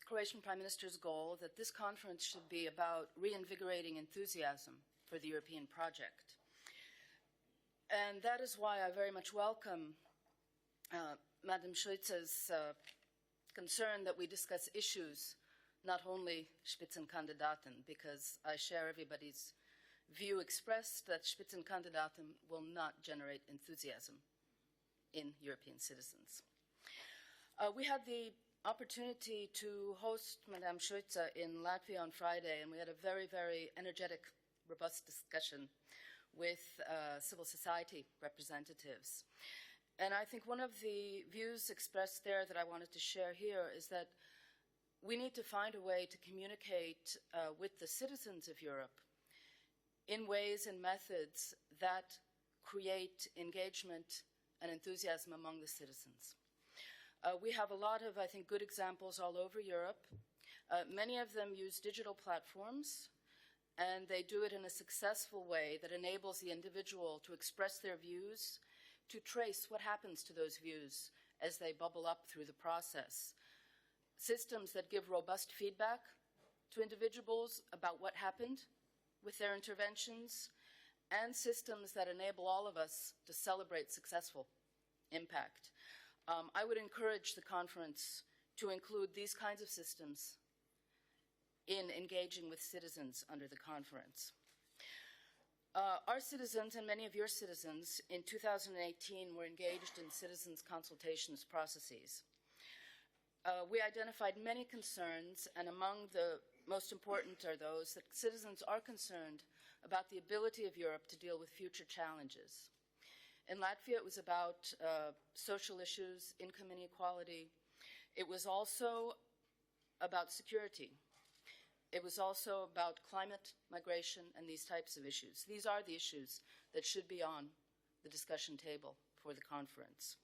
Croatian Prime Minister's goal that this conference should be about reinvigorating enthusiasm for the European project. And that is why I very much welcome Madam Šuica's concern that we discuss issues, not only Spitzenkandidaten, because I share everybody's view expressed that Spitzenkandidaten will not generate enthusiasm in European citizens. We had the opportunity to host Madame Šuica in Latvia on Friday, and we had a very, very energetic, robust discussion with civil society representatives. And I think one of the views expressed there that I wanted to share here is that we need to find a way to communicate with the citizens of Europe in ways and methods that create engagement and enthusiasm among the citizens. We have a lot of, I think, good examples all over Europe. Many of them use digital platforms, and they do it in a successful way that enables the individual to express their views, to trace what happens to those views as they bubble up through the process. Systems that give robust feedback to individuals about what happened with their interventions, and systems that enable all of us to celebrate successful impact. I would encourage the conference to include these kinds of systems in engaging with citizens under the conference. Our citizens, and many of your citizens, in 2018 were engaged in citizens' consultations processes. We identified many concerns, and among the most important are those that citizens are concerned about the ability of Europe to deal with future challenges. In Latvia, it was about social issues, income inequality. It was also about security. It was also about climate, migration, and these types of issues. These are the issues that should be on the discussion table for the conference.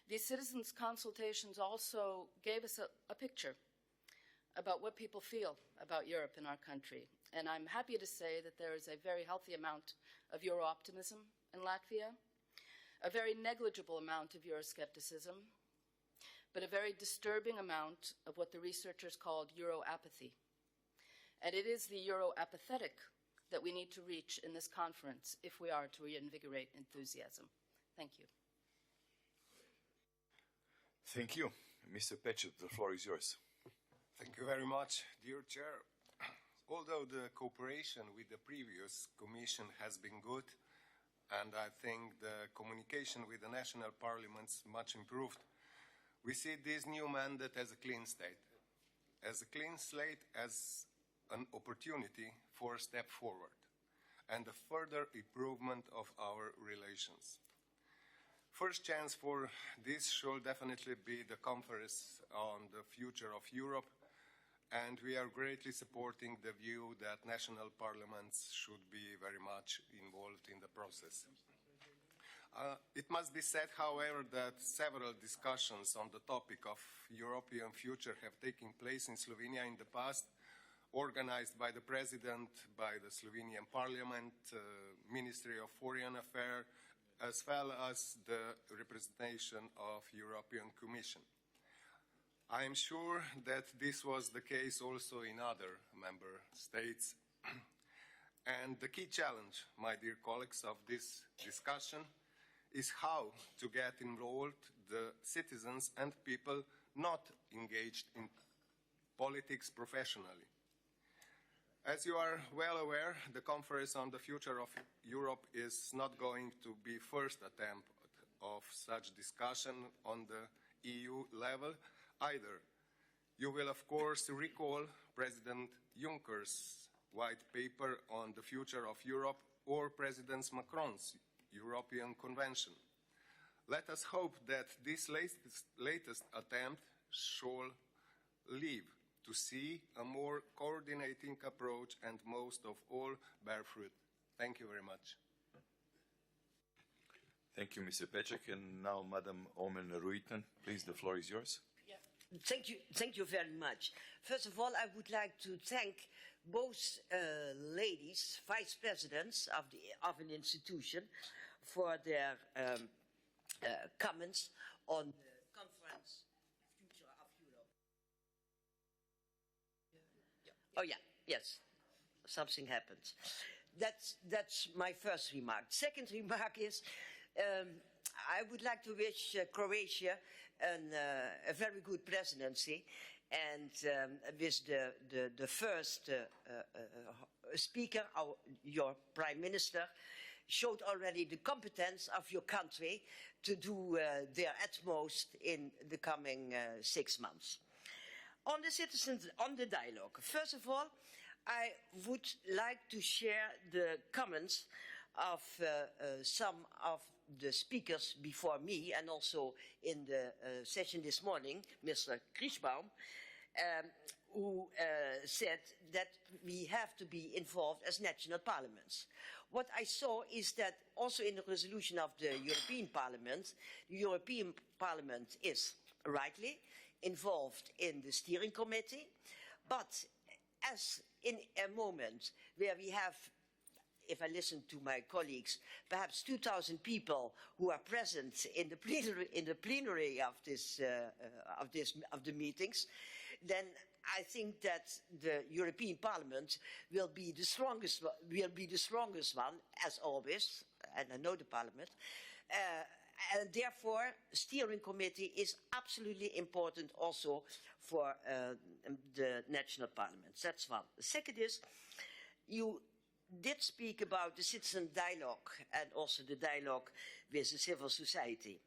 These citizens' consultations also gave us a picture about what people feel about Europe in our country. And I'm happy to say that there is a very healthy amount of Euro-optimism in Latvia, a very negligible amount of Euroscepticism, but a very disturbing amount of what the researchers called Euro-apathy. And it is the Euro-apathetic that we need to reach in this conference if we are to reinvigorate enthusiasm. Thank you. Thank you. Mr. Pechet, the floor is yours. Thank you very much, dear Chair. Although the cooperation with the previous Commission has been good, and I think the communication with the national parliaments much improved, we see this new mandate as a clean slate. As a clean slate, as an opportunity for a step forward and a further improvement of our relations. First chance for this should definitely be the conference on the future of Europe, and we are greatly supporting the view that national parliaments should be very much involved in the process. It must be said, however, that several discussions on the topic of European future have taken place in Slovenia in the past, organized by the President, by the Slovenian Parliament, Ministry of Foreign Affairs, as well as the representation of European Commission. I am sure that this was the case also in other member states. And the key challenge, my dear colleagues, of this discussion is how to get involved the citizens and people not engaged in politics professionally. As you are well aware, the Conference on the Future of Europe is not going to be first attempt of such discussion on the EU level either. You will, of course, recall President Juncker's white paper on the future of Europe or President Macron's European Convention. Let us hope that this latest attempt shall lead to see a more coordinating approach and most of all bear fruit. Thank you very much. Thank you, Mr. Pecek. And now, Madam Omen Ruiten, please, the floor is yours. Thank you very much. First of all, I would like to thank both ladies, vice presidents of an institution, for their comments on the conference Future of Europe. Oh yeah, yes, something happened. That's my first remark. Second remark is I would like to wish Croatia a very good presidency, and with the first speaker, your Prime Minister, showed already the competence of your country to do their utmost in the coming 6 months. On the citizens, on the dialogue, first of all, I would like to share the comments of some of the speakers before me, and also in the session this morning, Mr. Kriesbaum, who said that we have to be involved as national parliaments. What I saw is that also in the resolution of the European Parliament is rightly involved in the steering committee, but as in a moment where we have, if I listen to my colleagues, perhaps 2,000 people who are present in the plenary of the meetings, then I think that the European Parliament will be the strongest one, as always, and I know the Parliament. And therefore, steering committee is absolutely important also for the national parliaments. That's one. The second is, you did speak about the citizen dialogue and also the dialogue with the civil society.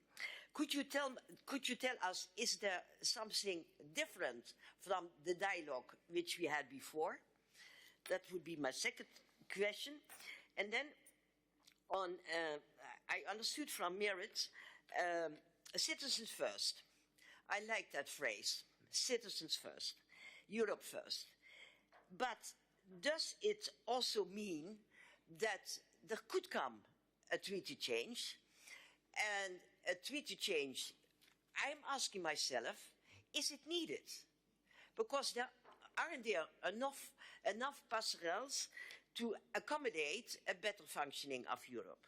Could you tell us, is there something different from the dialogue which we had before? That would be my second question. And then on, I understood from Merit, citizens first. I like that phrase, citizens first, Europe first. But does it also mean that there could come a treaty change? And a treaty change, I'm asking myself, is it needed? Because aren't there enough passerelles to accommodate a better functioning of Europe?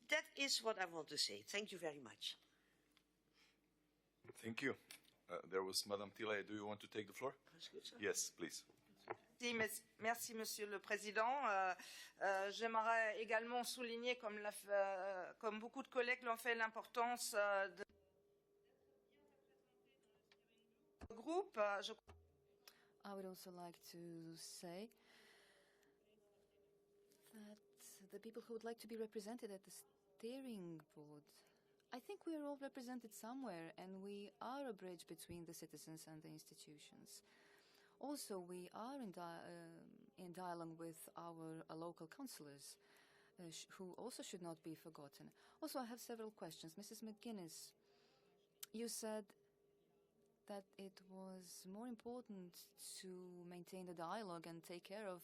That is what I want to say. Thank you very much. Thank you. There was Madame Tilley. Do you want to take the floor? Yes, please. Merci, Monsieur le Président. J'aimerais également souligner, comme beaucoup de collègues l'ont fait, l'importance de groupe. I would also like to say that the people who would like to be represented at the steering board, I think we are all represented somewhere, and we are a bridge between the citizens and the institutions. Also, we are in dialogue with our local councillors, who also should not be forgotten. Also, I have several questions. Mrs. McGuinness, you said that it was more important to maintain the dialogue and take care of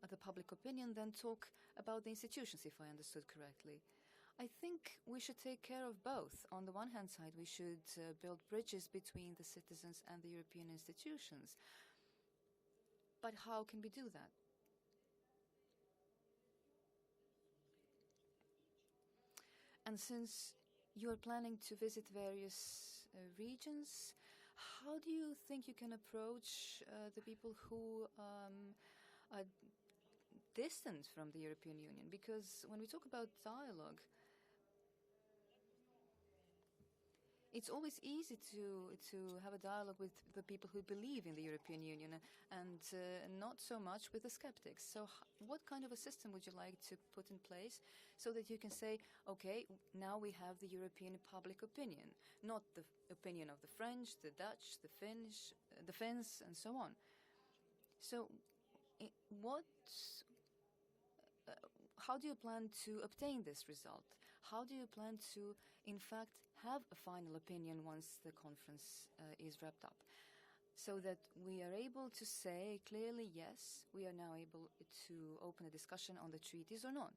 the public opinion than talk about the institutions, if I understood correctly. I think we should take care of both. On the one hand side, we should build bridges between the citizens and the European institutions. But how can we do that? And since you are planning to visit various regions, how do you think you can approach the people who are distant from the European Union? Because when we talk about dialogue, it's always easy to have a dialogue with the people who believe in the European Union and not so much with the skeptics. So what kind of a system would you like to put in place so that you can say, okay, now we have the European public opinion, not the opinion of the French, the Dutch, the Finns, and so on. So how do you plan to obtain this result? How do you plan to, in fact, have a final opinion once the conference is wrapped up? So that we are able to say clearly, yes, we are now able to open a discussion on the treaties or not.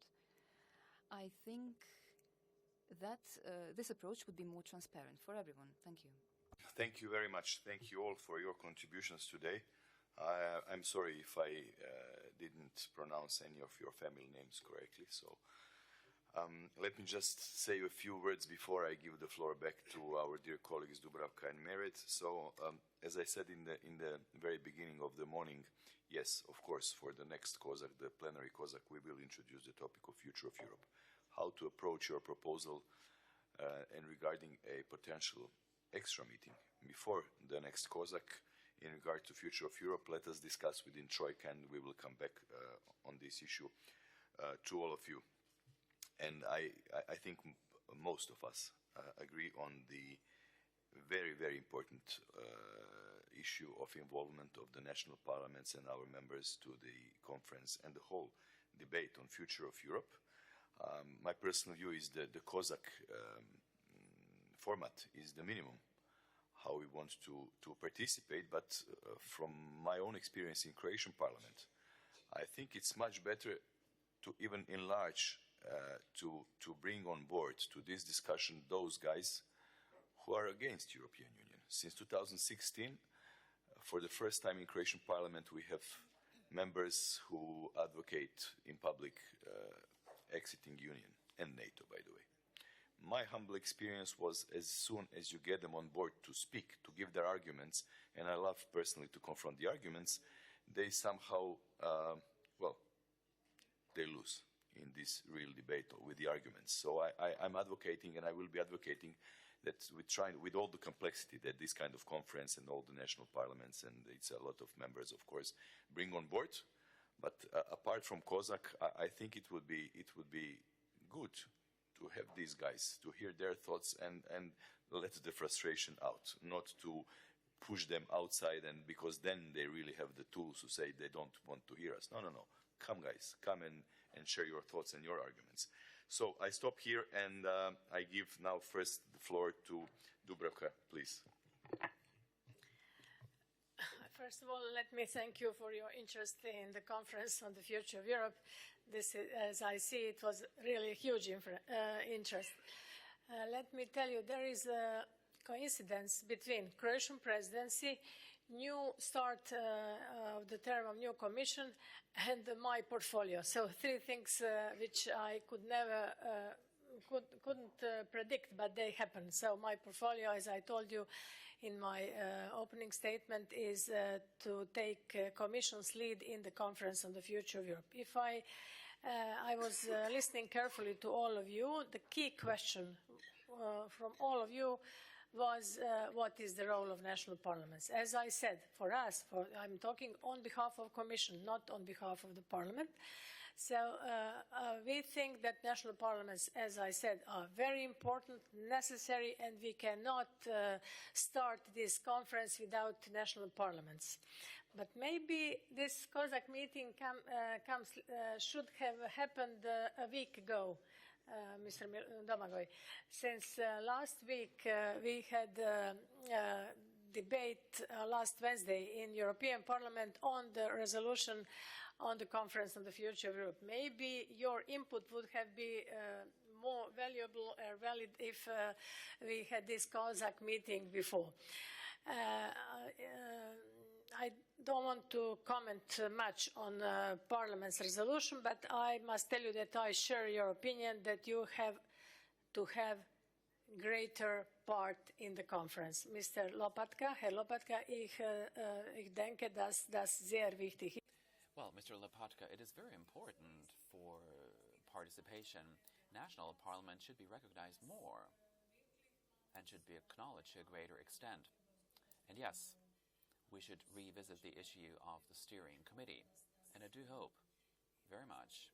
I think that this approach would be more transparent for everyone. Thank you. Thank you very much. Thank you all for your contributions today. I'm sorry if I didn't pronounce any of your family names correctly. So let me just say a few words before I give the floor back to our dear colleagues Dubravka and Merit. So as I said in the very beginning of the morning, yes, of course, for the next COSAC, the plenary COSAC, we will introduce the topic of future of Europe, how to approach your proposal and regarding a potential extra meeting before the next COSAC in regard to future of Europe. Let us discuss within Troika, and we will come back on this issue to all of you. And I think most of us agree on the very, very important issue of involvement of the national parliaments and our members to the conference and the whole debate on future of Europe. My personal view is that the COSAC format is the minimum how we want to participate, but from my own experience in Croatian parliament, I think it's much better to even enlarge, to bring on board to this discussion those guys who are against European Union. Since 2016, for the first time in Croatian parliament, we have members who advocate in public exiting Union and NATO, by the way. My humble experience was as soon as you get them on board to speak, to give their arguments, and I love personally to confront the arguments, they somehow, well, they lose in this real debate with the arguments. So I'm advocating, and I will be advocating, that we try, with all the complexity that this kind of conference and all the national parliaments, and it's a lot of members, of course, bring on board. But apart from COSAC, I think it would be good to have these guys, to hear their thoughts and let the frustration out, not to push them outside, and because then they really have the tools to say they don't want to hear us. No. Come, guys, come and share your thoughts and your arguments. So I stop here, and I give now first the floor to Dubravka, please. First of all, let me thank you for your interest in the conference on the future of Europe. This, as I see, it was really a huge interest. Let me tell you, there is a coincidence between Croatian presidency, new start of the term of new commission, and my portfolio. So three things which I couldn't predict, but they happened. So my portfolio, as I told you in my opening statement, is to take Commission's lead in the conference on the future of Europe. If I was listening carefully to all of you, the key question from all of you was what is the role of national parliaments. As I said, for us, I'm talking on behalf of Commission, not on behalf of the Parliament. So we think that national parliaments, as I said, are very important, necessary, and we cannot start this conference without national parliaments. But maybe this COSAC meeting should have happened a week ago, Mr. Domagoj, since last week we had a debate last Wednesday in European Parliament on the resolution on the conference on the future of Europe. Maybe your input would have been more valuable or valid if we had this COSAC meeting before. I don't want to comment much on Parliament's resolution, but I must tell you that I share your opinion that you have to have greater part in the conference. Mr. Lopatka, Herr Lopatka, ich denke, dass das sehr wichtig ist. Well, Mr. Lopatka, it is very important for participation. National parliament should be recognized more and should be acknowledged to a greater extent. And yes, we should revisit the issue of the steering committee. And I do hope very much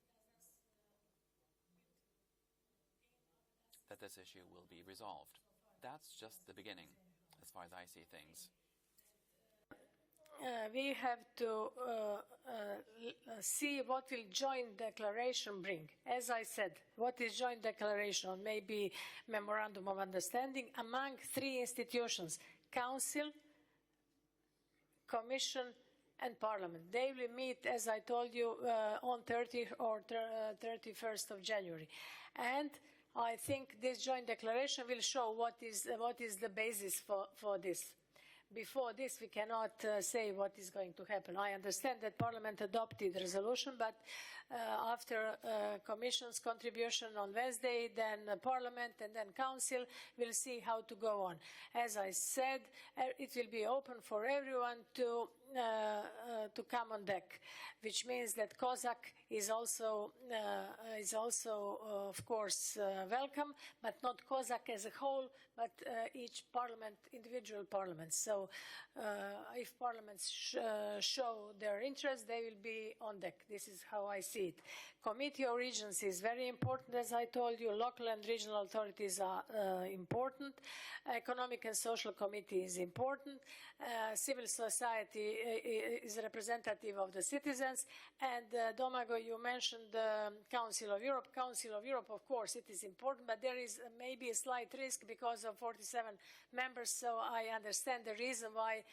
that this issue will be resolved. That's just the beginning, as far as I see things. we have to see what will joint declaration bring. As I said, what is joint declaration? Maybe memorandum of understanding among three institutions: Council, Commission, and Parliament. They will meet, as I told you, on 30th or 31st of January. And I think this joint declaration will show what is the basis for this. Before this, we cannot say what is going to happen. I understand that Parliament adopted the resolution, but after Commission's contribution on Wednesday, then Parliament and then Council will see how to go on. As I said, it will be open for everyone to come on deck, which means that COSAC is also of course, welcome, but not COSAC as a whole, but each parliament, individual parliaments. So if parliaments show their interest, they will be on deck. This is how I see it. Committee of Regions is very important, as I told you. Local and regional authorities are important. Economic and Social Committee is important. Civil society is representative of the citizens. And Domago, you mentioned the Council of Europe. Council of Europe, of course, it is important, but there is maybe a slight risk because of 47 members, so I understand the reason why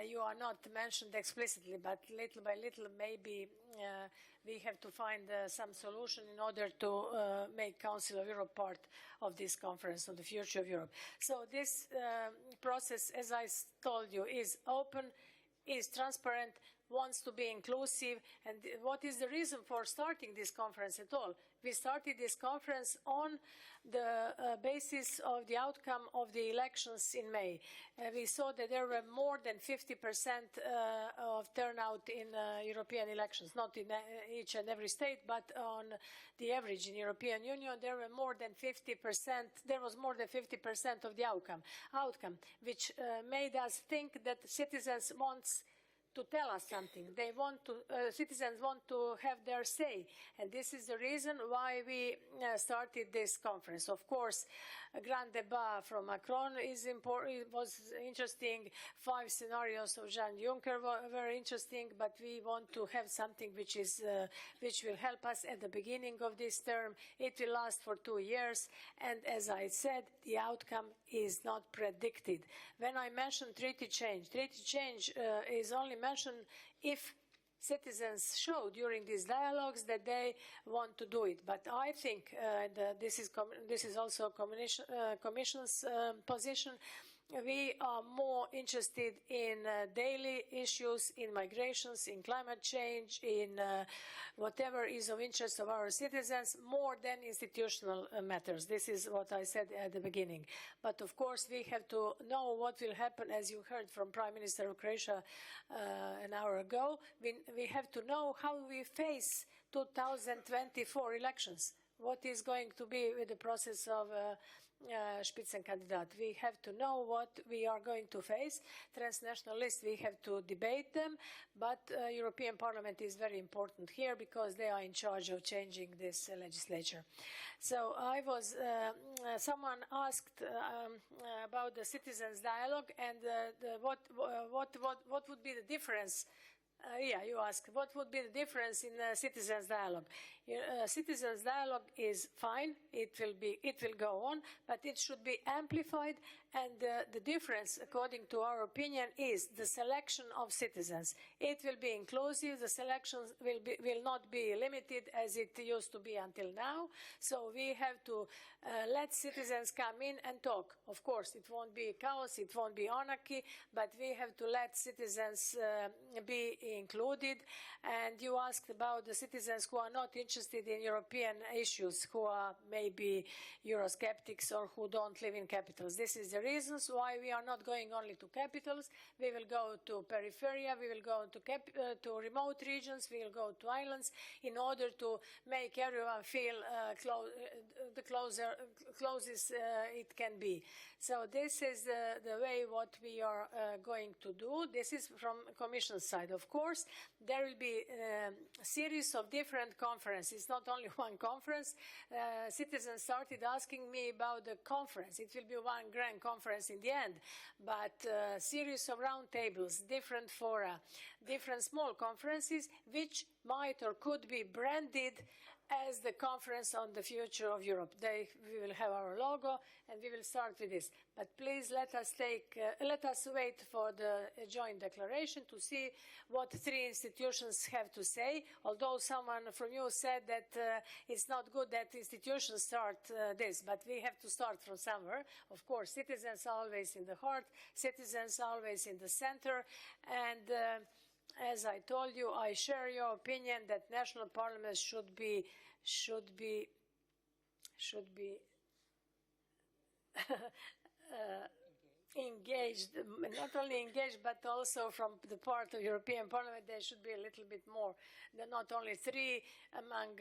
you are not mentioned explicitly, but little by little maybe we have to find some solution in order to make Council of Europe part of this conference on the future of Europe. So this process, as I told you, is open, is transparent, wants to be inclusive. And what is the reason for starting this conference at all? We started this conference on the basis of the outcome of the elections in May. We saw that there were more than 50% of turnout in European elections, not in each and every state, but on the average in European Union, there were more than 50%. There was more than 50% of the outcome, which made us think that citizens want to tell us something. They want to, citizens want to have their say, and this is the reason why we started this conference. Of course, a grand débat from Macron is important. It was interesting. 5 scenarios of Jean Juncker were very interesting, but we want to have something which will help us at the beginning of this term. It will last for 2 years, and as I said, the outcome is not predicted. When I mentioned treaty change is only mentioned if citizens show during these dialogues that they want to do it. But I think this is also Commission's position. We are more interested in daily issues, in migrations, in climate change, in whatever is of interest of our citizens, more than institutional matters. This is what I said at the beginning. But of course, we have to know what will happen, as you heard from Prime Minister of Croatia an hour ago. We have to know how we face 2024 elections. What is going to be with the process of Spitzenkandidat. We have to know what we are going to face. Transnational lists, we have to debate them, but European Parliament is very important here because they are in charge of changing this legislature. So someone asked about the citizens' dialogue and what would be the difference. You asked what would be the difference in citizens' dialogue. Citizens' dialogue is fine; it will go on, but it should be amplified. And the difference, according to our opinion, is the selection of citizens. It will be inclusive. The selections will not be limited as it used to be until now. So we have to let citizens come in and talk. Of course, it won't be chaos, it won't be anarchy, but we have to let citizens be included. And you asked about the citizens who are not interested in European issues, who are maybe Eurosceptics or who don't live in capitals. This is the reasons why we are not going only to capitals. We will go to peripheria, we will go to remote regions, we will go to islands in order to make everyone feel the closest it can be. So this is the way what we are going to do. This is from Commission side. Of course, there will be a series of different conferences conference. It's not only one conference. Citizens started asking me about the conference. It will be one grand conference in the end, but a series of round tables, different fora, different small conferences, which might or could be branded as the conference on the future of Europe. We will have our logo, and we will start with this. But please let us wait for the joint declaration to see what three institutions have to say. Although someone from you said that it's not good that institutions start this, but we have to start from somewhere. Of course, citizens are always in the heart, citizens are always in the center, and as I told you, I share your opinion that national parliaments should be engaged, not only engaged, but also from the part of European Parliament, there should be a little bit more, not only three among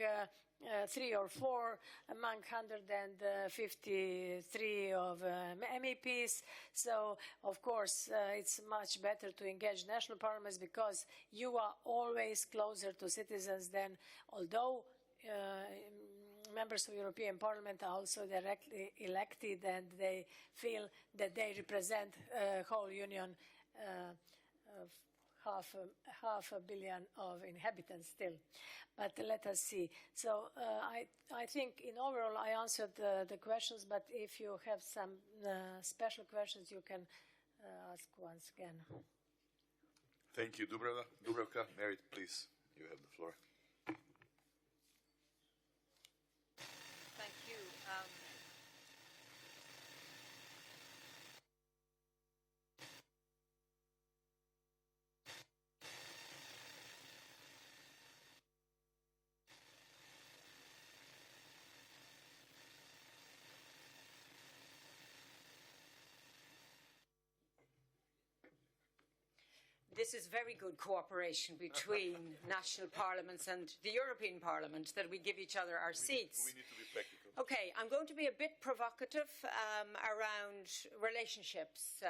3 or 4 among 153 of MEPs. So, of course, it's much better to engage national parliaments because you are always closer to citizens than, although members of European Parliament are also directly elected and they feel that they represent a whole union of half a billion of inhabitants still. But let us see. So I think in overall I answered the questions, but if you have some special questions, you can ask once again. Thank you, Dubravka. Merit, please, you have the floor. Thank you. This is very good cooperation between national parliaments and the European Parliament, that we give each other our seats. We need to be practical. Okay, I'm going to be a bit provocative around relationships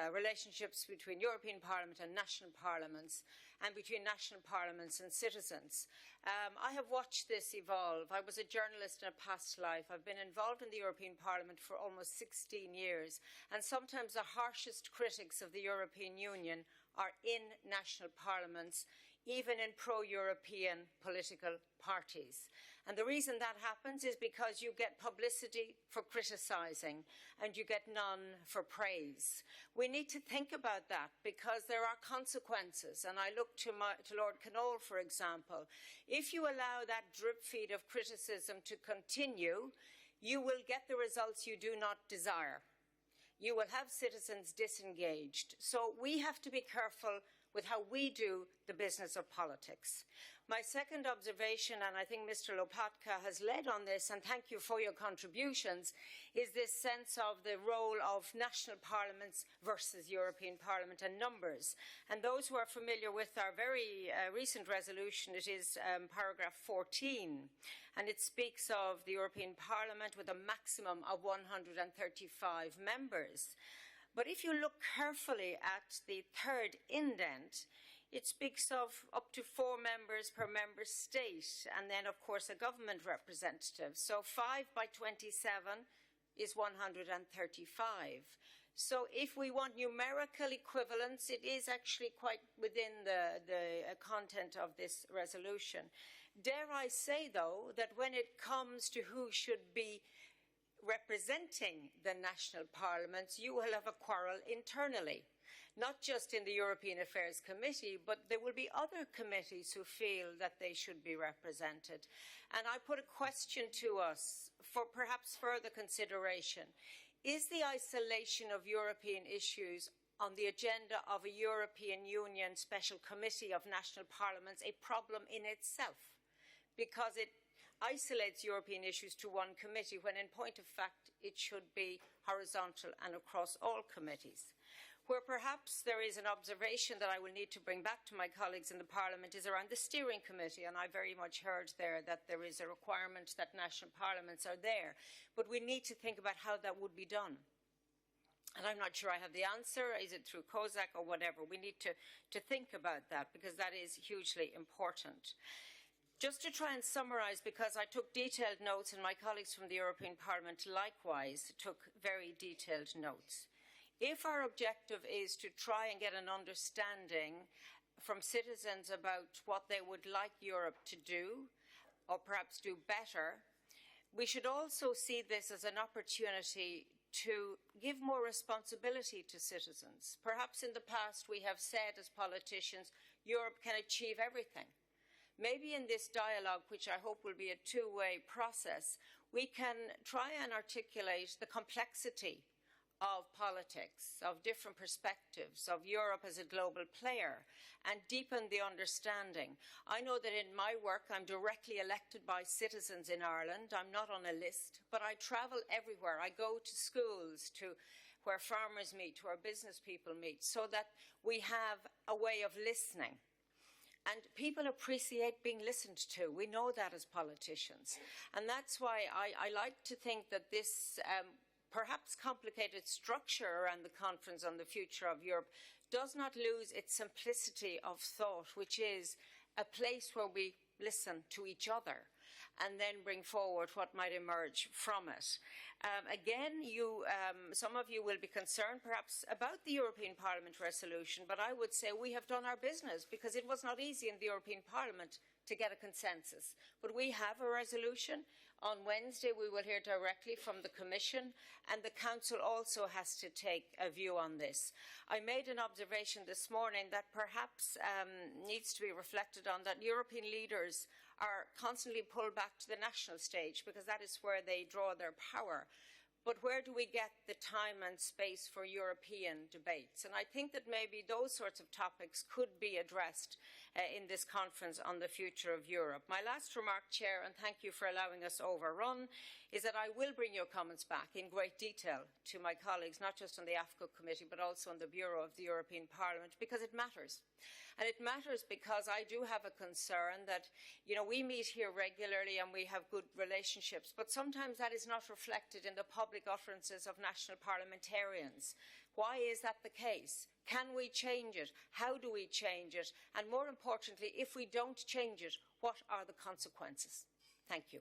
between European Parliament and national parliaments, and between national parliaments and citizens. I have watched this evolve. I was a journalist in a past life. I've been involved in the European Parliament for almost 16 years, and sometimes the harshest critics of the European Union are in national parliaments, even in pro-European political parties. And the reason that happens is because you get publicity for criticising and you get none for praise. We need to think about that because there are consequences. And I look to Lord Knoll, for example. If you allow that drip feed of criticism to continue, you will get the results you do not desire. You will have citizens disengaged. So we have to be careful with how we do the business of politics. My second observation, and I think Mr. Lopatka has led on this, and thank you for your contributions, is this sense of the role of national parliaments versus European Parliament and numbers. And those who are familiar with our very recent resolution, it is paragraph 14, and it speaks of the European Parliament with a maximum of 135 members. But if you look carefully at the third indent, it speaks of up to 4 members per member state, and then, of course, a government representative. So 5 by 27 is 135. So if we want numerical equivalence, it is actually quite within the content of this resolution. Dare I say, though, that when it comes to who should be representing the national parliaments, you will have a quarrel internally. Not just in the European Affairs Committee, but there will be other committees who feel that they should be represented. And I put a question to us for perhaps further consideration. Is the isolation of European issues on the agenda of a European Union Special Committee of National Parliaments a problem in itself? Because it isolates European issues to one committee when in point of fact it should be horizontal and across all committees. Where perhaps there is an observation that I will need to bring back to my colleagues in the Parliament is around the steering committee, and I very much heard there that there is a requirement that national parliaments are there. But we need to think about how that would be done. And I'm not sure I have the answer. Is it through COSAC or whatever? We need to think about that because that is hugely important. Just to try and summarise, because I took detailed notes and my colleagues from the European Parliament likewise took very detailed notes. If our objective is to try and get an understanding from citizens about what they would like Europe to do, or perhaps do better, we should also see this as an opportunity to give more responsibility to citizens. Perhaps in the past we have said as politicians, Europe can achieve everything. Maybe in this dialogue, which I hope will be a two-way process, we can try and articulate the complexity of politics, of different perspectives, of Europe as a global player, and deepen the understanding. I know that in my work I'm directly elected by citizens in Ireland. I'm not on a list, but I travel everywhere. I go to schools, to where farmers meet, where business people meet, so that we have a way of listening. And people appreciate being listened to. We know that as politicians. And that's why I like to think that this perhaps complicated structure around the Conference on the Future of Europe does not lose its simplicity of thought, which is a place where we listen to each other and then bring forward what might emerge from it. Again, some of you will be concerned perhaps about the European Parliament resolution, but I would say we have done our business, because it was not easy in the European Parliament to get a consensus. But we have a resolution. On Wednesday, we will hear directly from the Commission, and the Council also has to take a view on this. I made an observation this morning that perhaps needs to be reflected on, that European leaders are constantly pulled back to the national stage, because that is where they draw their power. But where do we get the time and space for European debates? And I think that maybe those sorts of topics could be addressed in this conference on the future of Europe. My last remark, Chair, and thank you for allowing us overrun, is that I will bring your comments back in great detail to my colleagues, not just on the AFCO committee, but also on the Bureau of the European Parliament, because it matters. And it matters because I do have a concern that, we meet here regularly and we have good relationships, but sometimes that is not reflected in the public utterances of national parliamentarians. Why is that the case? Can we change it? How do we change it? And more importantly, if we don't change it, what are the consequences? Thank you.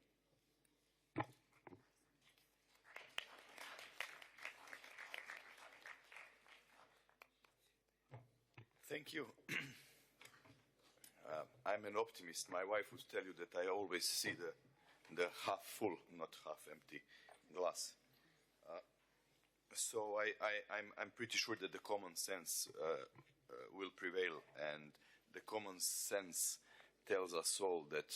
Thank you. I'm an optimist. My wife would tell you that I always see the half full, not half empty glass. So I'm pretty sure that the common sense will prevail, and the common sense tells us all that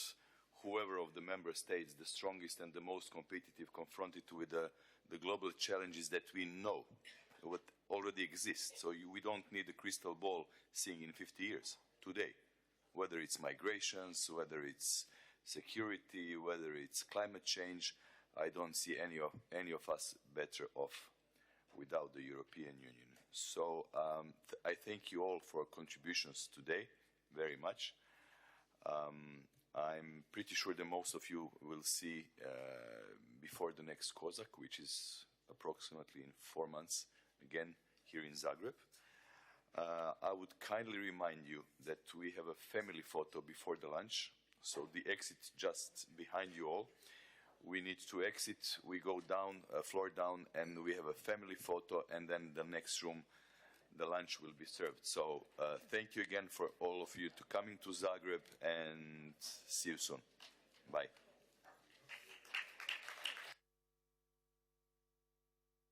whoever of the member states, the strongest and the most competitive, confronted with the global challenges that we know, what already exists. So we don't need a crystal ball seeing in 50 years today, whether it's migrations, whether it's security, whether it's climate change. I don't see any of us better off without the European Union. So I thank you all for contributions today very much. I'm pretty sure that most of you will see before the next COSAC, which is approximately in 4 months, again here in Zagreb. I would kindly remind you that we have a family photo before the lunch, so the exit just behind you all. We need to exit, we go down, floor down, and we have a family photo, and then the next room, the lunch will be served. So thank you again for all of you to coming to Zagreb, and see you soon. Bye.